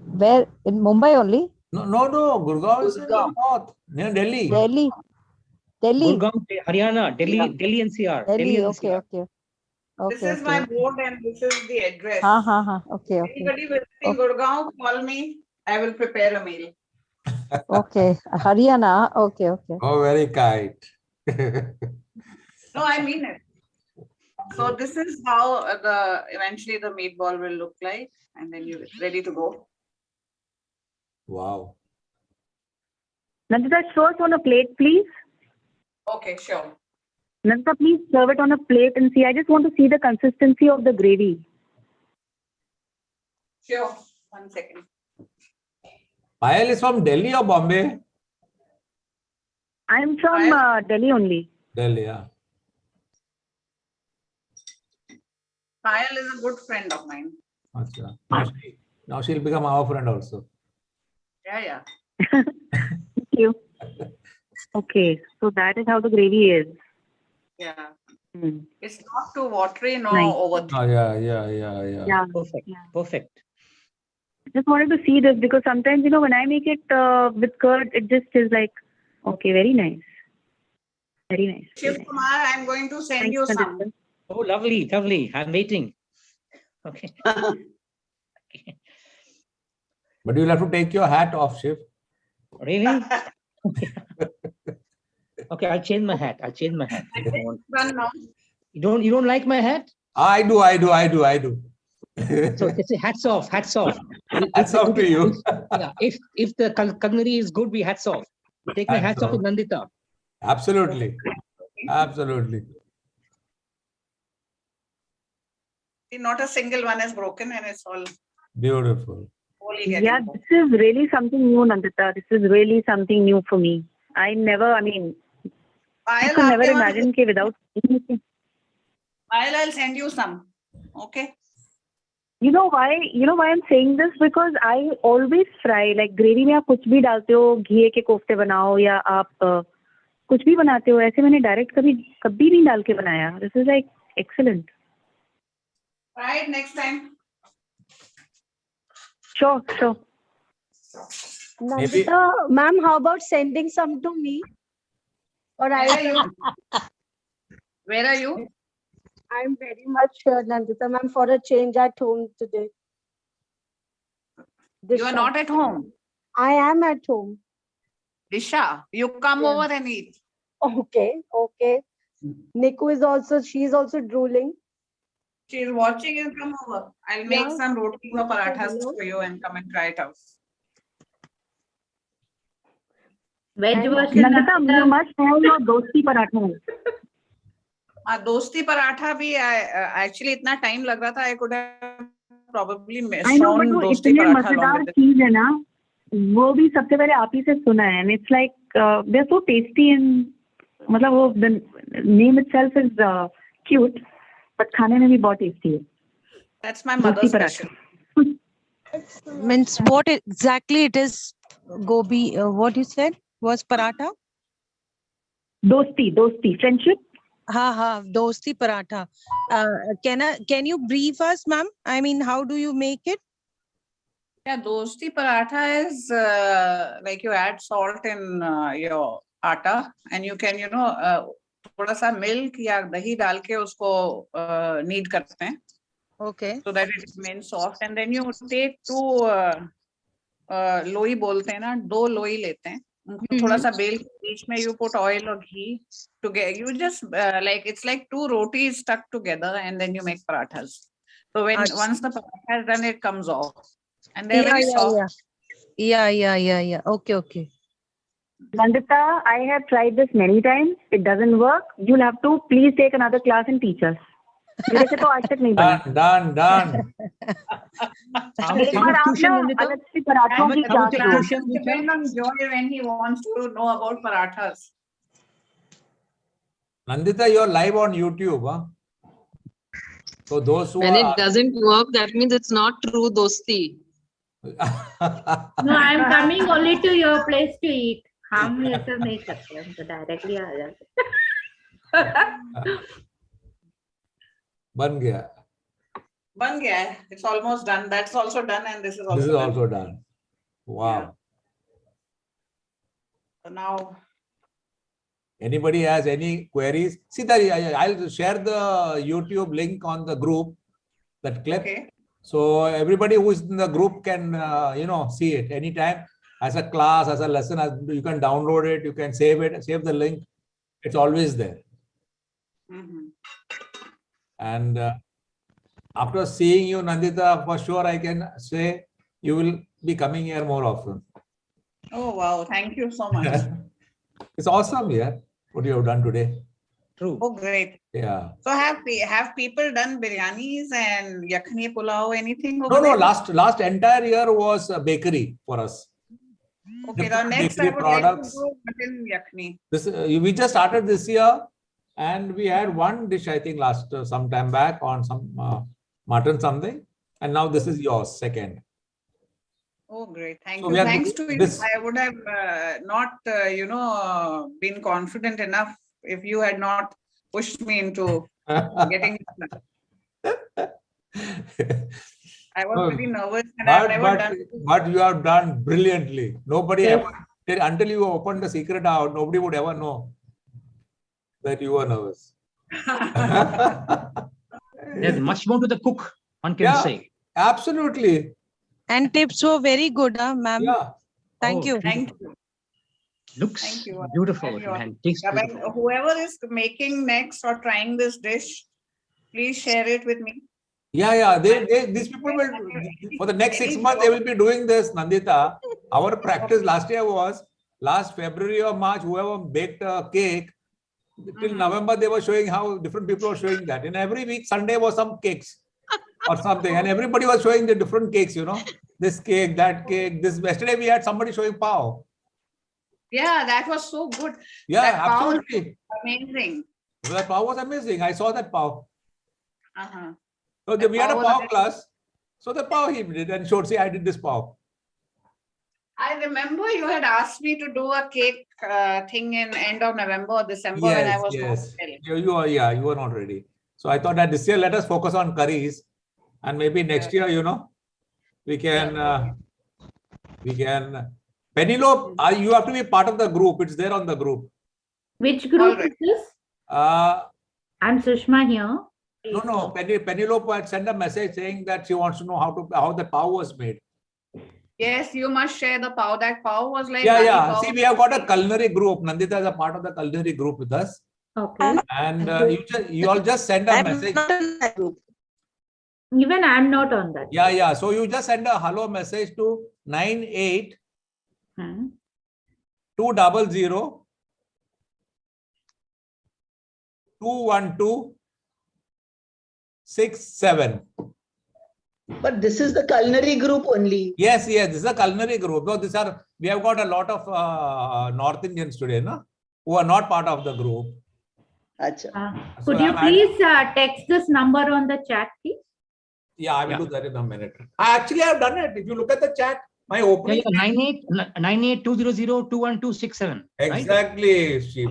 Where? In Mumbai only? No. Gurgaon is in the north, near Delhi. Delhi. Gurgaon, Haryana, Delhi NCR. Delhi. Okay. This is my board and this is the address. Okay. Anybody visiting Gurgaon, call me. I will prepare a meal. Okay. Haryana. Okay. Oh, very kind. No, I mean it. So this is how eventually the meatball will look like, and then it's ready to go. Wow. Nandita, show us on a plate, please. Okay, sure. Nandita, please serve it on a plate and see. I just want to see the consistency of the gravy. Sure. 1 second. Payal is from Delhi or Bombay? I'm from Delhi only. Delhi, yeah. Payal is a good friend of mine. Now she'll become our friend also. Yeah. Thank you. Okay, so that is how the gravy is. Yeah. It's not too watery, no Nice. over. Oh, yeah. Perfect. Just wanted to see this because sometimes, when I make it with curd, it just is like, okay, very nice. Very nice. Shiv Kumar, I'm going to send you some. Oh, lovely. I'm waiting. Okay. But you'll have to take your hat off, Shiv. Really? Okay, I'll change my hat. You don't like my hat? I do. So it's a hats off. Hats off to you. Yeah, if the culinary is good, we hats off. Take my hats off with Nandita. Absolutely. Not a single one is broken and it's all beautiful. Yeah, this is really something new, Nandita. This is really something new for me. I could never imagine that without anything. I'll send you some. Okay. You know why I'm saying this? Because I always fry, like gravy में आप कुछ भी डालते हो, घी के कोफ्ते बनाओ या आप कुछ भी बनाते हो, ऐसे मैंने डायरेक्ट कभी नहीं डाल के बनाया. This is like excellent. Try it next time. Sure. Nandita, ma'am, how about sending some to me? Or Where are you? I'm very much sure, Nandita, ma'am, for a change at home today. You are not at home. I am at home. Disha, you come over and eat. Okay. Niku she's also drooling. She's watching you come over. I'll make some rotis or parathas for you and come and try it out. Veg version. Nandita, you must have your dosti paratha. Dosti paratha bhi actually इतना time लग रहा था. I could have probably I know, but वो इतने paratha मजेदार चीज है ना, वो भी सबसे पहले आप ही से सुना है. And it's like they're so tasty and मतलब वो the name itself is cute, but खाने में भी बहुत tasty है. That's my mother's special. Means what exactly it is? Gobi, what you said was paratha? Dosti, friendship. Dosti paratha. Can you brief us, ma'am? I mean, how do you make it? Yeah, dosti paratha is like you add salt in your atta, and you can थोड़ा सा milk या दही डाल के उसको knead करते हैं. Okay. So that it remains soft, and then you take two लोई बोलते हैं ना, 2 लोई लेते हैं, उनको थोड़ा सा बेल के बीच में you put oil or ghee together. You just like it's like 2 rotis stuck together, and then you make parathas. So once the paratha is done, it comes off, and they're very soft. Yeah. Okay. Nandita, I have tried this many times. It doesn't work. You'll have to please take another class and teach us. मेरे से तो आज तक नहीं बना. Done. Depend on Joy when he wants to know about parathas. Nandita, you're live on YouTube, huh? So those who when it doesn't work, that means it's not true dosti. No, I'm coming only to your place to eat. हम ये सब नहीं करते, हम तो directly आ जाते. बन गया. It's almost done. That's also done, and this is also. This is also done. Wow. Yeah. So now, anybody has any queries? See that I'll share the YouTube link on the group. That clip. Okay. So everybody who is in the group can see it anytime as a class, as a lesson. You can download it. You can save it. Save the link. It's always there. And after seeing you, Nandita, for sure I can say you will be coming here more often. Oh wow! Thank you so much. It's awesome, what you have done today. True. Oh great! Yeah. So have people done biryanis and yakhni pulao, anything? No. Last entire year was a bakery for us. Okay, the next I would products. like to go in yakhni. We just started this year. And we had one dish, I think, last some time back on some mutton something. And now this is yours, second. Oh, great. Thank So you. Thanks to you. this- I would have not, been confident enough if you had not pushed me into getting it done. I was pretty nervous and I've never done. But you have done brilliantly. Nobody ever, until you opened the secret out, nobody would ever know that you were nervous. There's much more to the cook, one can say. Absolutely. And tips were very good, ma'am. Yeah. Thank you. Thank you. Looks Thank you. beautiful Thank you. and tastes Yeah, beautiful. but whoever is making next or trying this dish, please share it with me. Yeah. These people will, for the next 6 months, they will be doing this, Nandita. Our practice last year was, last February or March, whoever baked a cake, till November, they were showing how different people were showing that. And every week, Sunday was some cakes or something. And everybody was showing the different cakes, this cake, that cake. Yesterday, we had somebody showing pav. Yeah, that was so good. Yeah, that pav was absolutely. amazing. That pav was amazing. I saw that pav. Uh-huh. So we had a pav class. So the pav he did and showed, see, I did this pav. I remember you had asked me to do a cake thing in end of November or December when I was not well. You were not ready. So I thought that this year let us focus on curries, and maybe next year, we can Penelope, you have to be part of the group. It's there on the group. Which group is this? I'm Sushma here. No. Penelope had sent a message saying that she wants to know how the pav was made. Yes, you must share the pav. That pav was like Yeah. See, we have got a culinary group. Nandita is a part of the culinary group with us. Okay. And you all just send a message. Even I'm not on that. Yeah. So you just send a hello message to 98 200 212 67. But this is the culinary group only. Yes, this is a culinary group. No, we have got a lot of North Indians today, no? Who are not part of the group. Could you please text this number on the chat, please? Yeah, I will do that in a minute. I actually have done it. If you look at the chat, my opening. 98 200 21267. Exactly, Chief.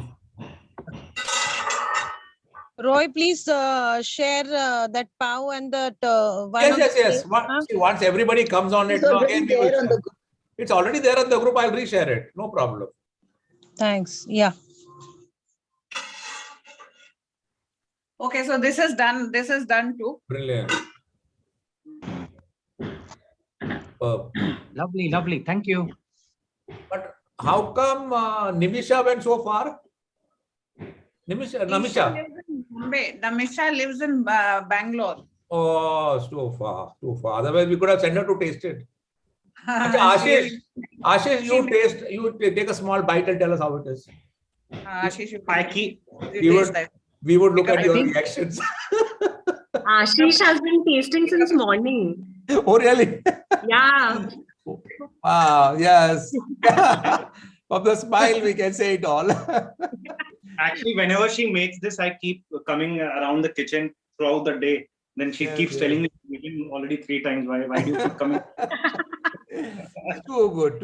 Roy, please share that pav and that one. Yes. Once everybody comes on it, again we will share. It's already there on the group. I'll reshare it. No problem. Thanks. Yeah. Okay, so this is done. This is done too. Brilliant. Lovely. Thank you. But how come Nimisha went so far? Namisha lives in Bombay. Namisha lives in Bangalore. Oh, too far. Otherwise, we could have sent her to taste it. Ashish, you take a small bite and tell us how it is. We would look at your reactions. Ashish has been tasting since morning. Oh, really? Yeah. Wow, yes. From the smile, we can say it all. Actually, whenever she makes this, I keep coming around the kitchen throughout the day. Then she keeps telling me already 3 times, why do you keep coming? Too good.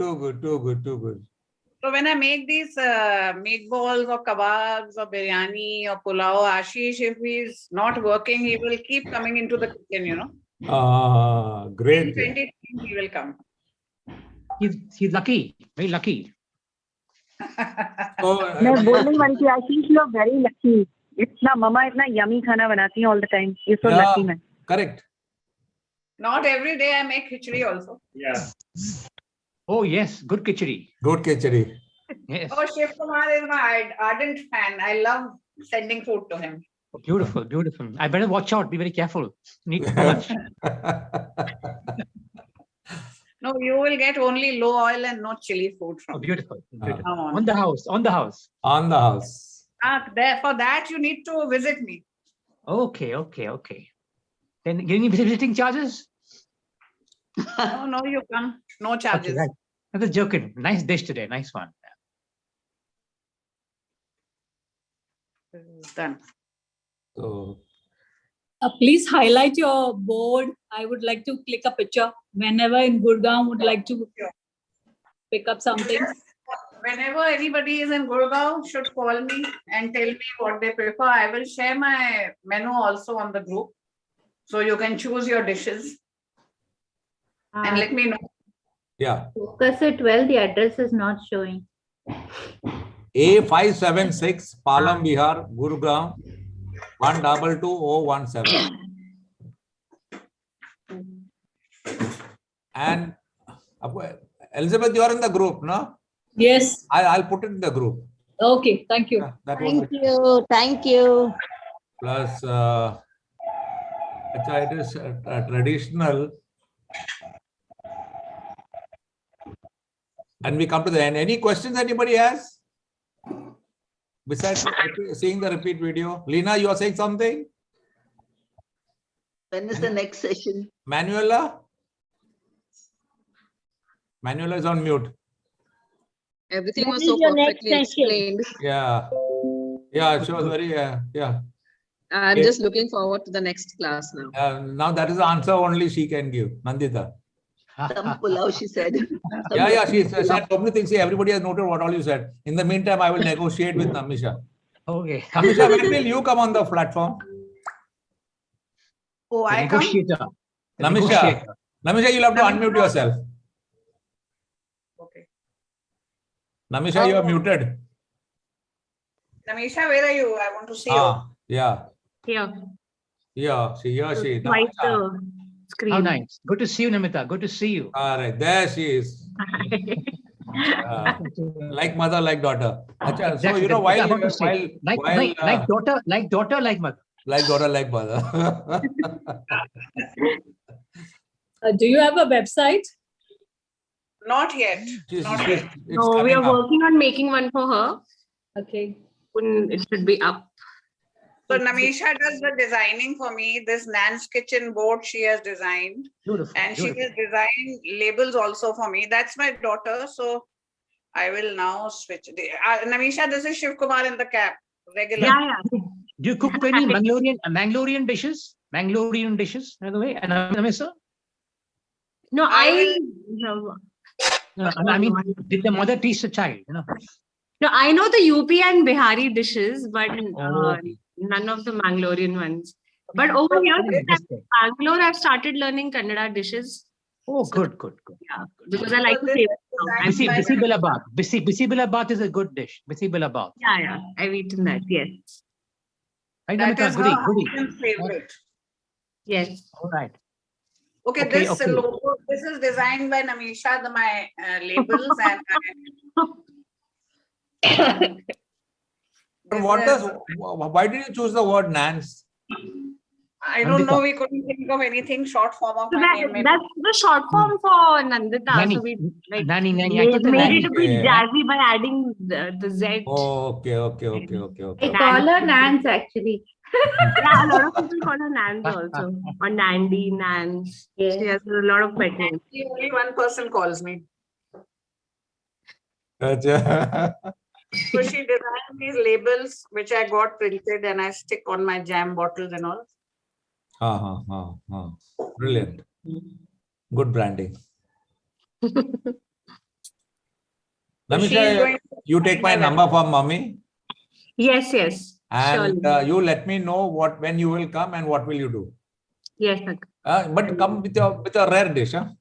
So when I make these meatballs or kebabs or biryani or pulao, Ashish, if he's not working, he will keep coming into the kitchen, Great. 20 times he will come. He's lucky, very lucky. मैं बोलने वाली थी आशीष, you are very lucky. इतना मम्मा इतना yummy खाना बनाती हैं all the time. You're so lucky, man. Correct. Not every day I make khichdi also. Yeah. Oh yes, good khichdi. Yes. Oh, Chef Kumar is my ardent fan. I love sending food to him. Oh, beautiful. I better watch out. Be very careful. Need too much. No, you will get only low oil and no chili food from. Oh, beautiful. On the house. For that you need to visit me. Okay. Then give me visiting charges? No, you come. No charges. Okay, right. I was joking. Nice dish today. Nice one. Done. So, please highlight your board. I would like to click a picture. Whenever in Gurgaon would like to pick up something. Whenever anybody is in Gurgaon, should call me and tell me what they prefer. I will share my menu also on the group. So you can choose your dishes and let me know. Yeah. Focus it well. The address is not showing. A576 Palam Bihar, Gurgaon 122017. And Elizabeth, you are in the group, no? Yes. I'll put it in the group. Okay, thank you. Thank you. Plus, it is traditional. And we come to the end. Any questions anybody has? Besides seeing the repeat video. Lena, you are saying something? When is the next session? Manuela is on mute. Everything was so perfectly explained. Yeah, she was very, yeah. I'm Okay. just looking forward to the next class now. Now that is the answer only she can give, Nandita. Some pulao, she said. Yeah, she said so many things. See, everybody has noted what all you said. In the meantime, I will negotiate with Namisha. Okay. Namisha, when will you come on the platform? Oh, The I come. negotiator. The Namisha, negotiator. Namisha, you'll have to unmute yourself. Okay. Namisha, you are muted. Namisha, where are you? I want to see you. Yeah. Here. Yeah, she. Swipe Namisha. the screen. How nice. Good to see you, Namita. Good to see you. All right, there she is. Like mother, like daughter. Achha, Exactly. so you know That's what I was saying. Like daughter, like mother. Like daughter, like mother. Do you have a website? Not yet. Not yet. No, we are working on making one for her. Okay. It should be up. So Namisha does the designing for me. This Nan's Kitchen board she has designed. Beautiful. And she has designed labels also for me. That's my daughter. So I will now switch. Namisha, this is Shiv Kumar in the cap. Regular. Yeah. Do you cook any Mangalorean dishes? Mangalorean dishes, by the way? And Namisa? No, I mean, did the mother teach the child? You know? No, I know the UP and Bihari dishes, but none of the Mangalorean ones. But over here in Bangalore, I've started learning Kannada dishes. Oh, good. Yeah, because I like to say Bisibelabath is a good dish. Bisibelabath. Yeah, I've eaten that. Yes. Right, that Namita, is her husband's favorite. Yes. All right. Okay, this logo, this is designed by Namisha, my labels and Why did you choose the word Nance? I don't know. We couldn't think of anything short form of my name. That's the short form for Nandita. Nani. So we Nani. made it a bit jazzy by adding the Z. Okay. I call her Nance actually. Yeah, a lot of people call her Nance also. Or Nandi, Nance. Yeah. She has a lot of pet names. Only one person calls me. So she designed these labels, which I got printed and I stick on my jam bottles and all. Brilliant. Good branding. Namisha, you take my number from mommy. Yes. And surely. you let me know when you will come and what will you do. Yes. But come with a rare dish. Don't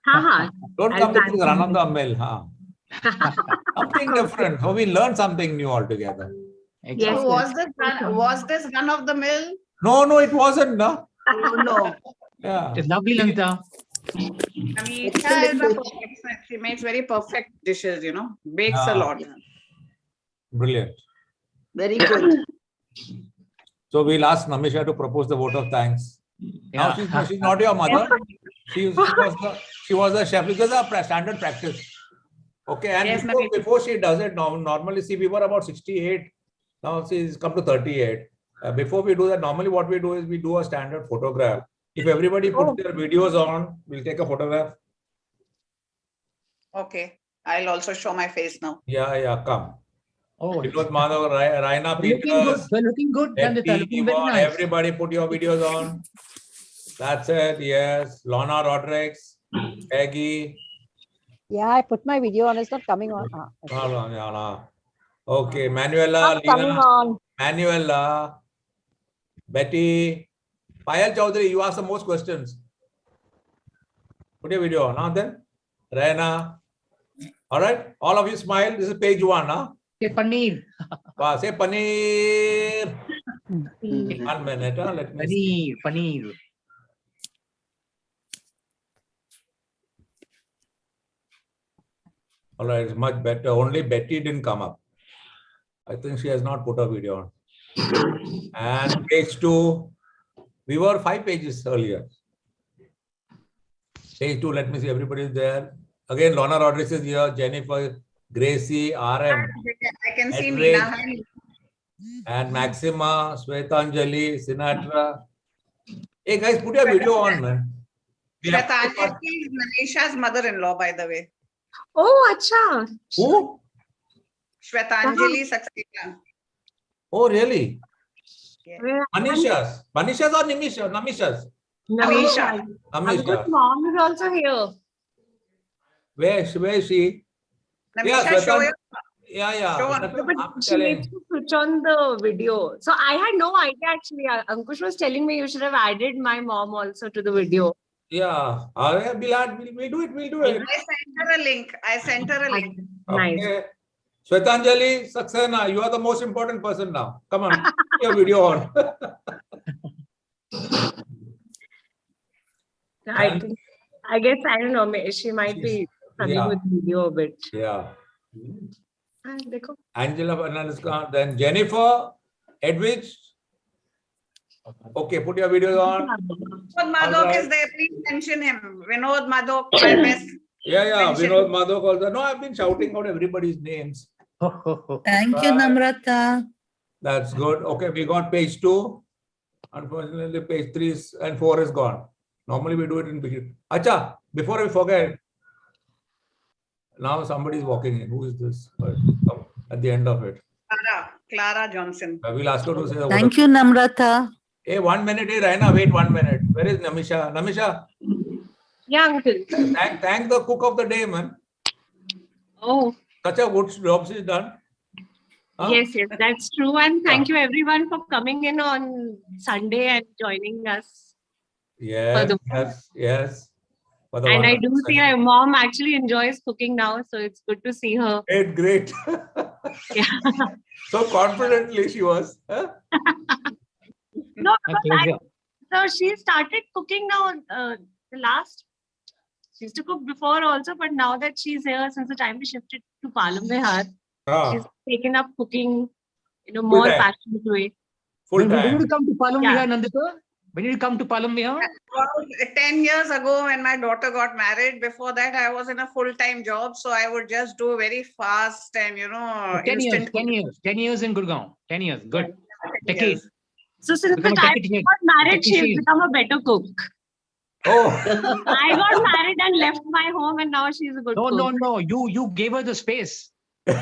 come with this run of the mill. Something different. So we learn something new altogether. Yes, so was this run of the mill? No, it wasn't. No. Yeah. It's lovely, Namita. Amisha is a perfectionist. She makes very perfect dishes, bakes a lot. Brilliant. Very good. So we'll ask Namisha to propose the vote of thanks. Yeah. Now she's not your mother. She was the chef. Because of standard practice. Okay, and yes, before she does it, normally see we were about 68. Now she's come to 38. Before we do that, normally what we do is we do a standard photograph. If everybody puts their videos on, we'll take a photograph. Okay, I'll also show my face now. Yeah, come. Oh, Vinod Madhav, Raina Peters. We're looking good. Looking very nice. Everybody put your videos on. That's it. Yes. Lorna Rodriguez, Peggy. Yeah, I put my video on. It's not coming on. Okay, Manuela, Manuela, Betty, Payal Chaudhary, you ask the most questions. Put your video on, then. Raina. All right, all of you smile. This is page 1, Say paneer. Say paneer. 1 minute, let me paneer. All right, it's much better. Only Betty didn't come up. I think she has not put her video on. And page 2, we were 5 pages earlier. Page 2, let me see, everybody is there. Again, Lorna Rodriguez is here, Jennifer, Gracie, RM. I can see Edric, Meena. And Maxima, Svetanjali, Sinatra. Hey guys, put your video on, man. Svetanjali is Manisha's mother-in-law, by the way. Oh, acha. Who? Svetanjali Saxena. Oh, really? Manisha's or Namisha's? Namisha. Namisha. Ankush's mom is also here. Where is she? Namisha, show your. Yeah. But she needs to switch on the video. So I had no idea actually. Ankush was telling me you should have added my mom also to the video. Yeah. We'll do it. I sent her a link. Nice. Okay. Shwetanjali Saxena, you are the most important person now. Come on, put your video on. I guess, I don't know, she might be struggling with video a bit. Yeah. Dekho. Angela Fernandez, then Jennifer, Edwidge. Okay, put your videos on. Vinod Madhok is there. Please mention him. Vinod Madhok, my best. Yeah. Vinod Madhok also. No, I've been shouting out everybody's names. Thank you, Namrata. That's good. Okay, we got page 2. Unfortunately, page 3 and 4 is gone. Normally, we do it in beginning. Acha, before we forget, now somebody is walking in. Who is this? At the end of it. Clara Johnson. We'll ask her to say. Thank you, Namrata. Hey, 1 minute. Hey, Raina, wait 1 minute. Where is Namisha? Namisha. Yeah, uncle. Thank the cook of the day, man. Oh. Such a good job she's done. Huh? Yes, that's true. And thank you everyone for coming in on Sunday and joining us. Yes. And I do see my mom actually enjoys cooking now, so it's good to see her. Great. Yeah. So confidently she was. Huh? No, so she started cooking now. She used to cook before also, but now that she's here, since the time we shifted to Palam Vihar, she's taken up cooking in a more passionate way. When did you come to Palam Vihar, Nandita? When did you come to Palam Vihar? About 10 years ago, when my daughter got married. Before that, I was in a full-time job, so I would just do very fast and 10 years in Gurgaon. 10 years, good. Decade. So since the time she got married, she has become a better cook. Oh. I got married and left my home, and now she's a good cook. No. You gave her the space. No,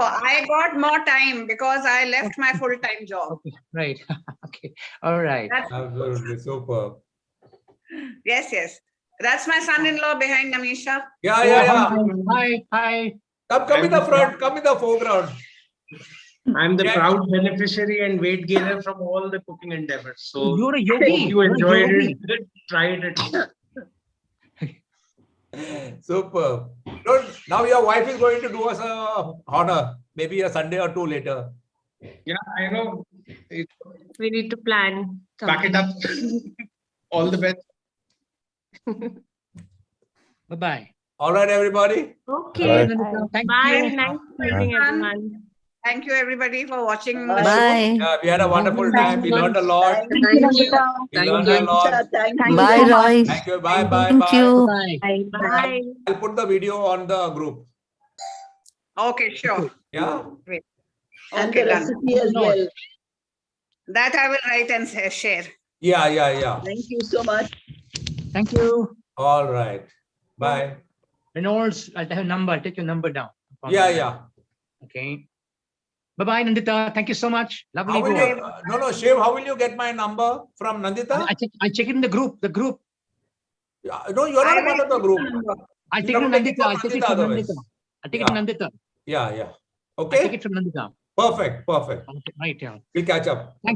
I got more time because I left my full-time job. Okay, right. Okay. All right. Absolutely superb. Yes. That's my son-in-law behind Namisha. Yeah. Hi. Come in the front. Come in the foreground. I'm the proud beneficiary and weight gainer from all the cooking endeavors. So you're a yogi. Hope you enjoyed it. Tried it. Superb. Now your wife is going to do us a honor. Maybe a Sunday or 2 later. Yeah, I know. We need to plan. Back it up. All the best. Bye-bye. All right, everybody. Okay. Thank Bye. you. Nice meeting everyone. Thank you, everybody, for watching the Bye. show. Yeah, we had a wonderful time. We learned a lot. Thank you. We learned a lot. Bye, Roy. Thank you. Bye. Thank you. Bye. I'll put the video on the group. Okay, sure. Yeah. Great. And the Okay, done. recipe as well. That I will write and share. Yeah. Thank you so much. Thank you. All right. Bye. Reynolds, I'll have a number. I'll take your number down. Yeah. Okay. Bye-bye, Nandita. Thank you so much. Lovely. How will you, Shiv, how will you get my number from Nandita? I check it in the group. Yeah, no, you're not a part of the group. I'll take it from Nandita. I'll take it from Nandita. Yeah. I'll Okay. take it from Nandita. Perfect. Okay, right, yeah. We'll catch up. Thank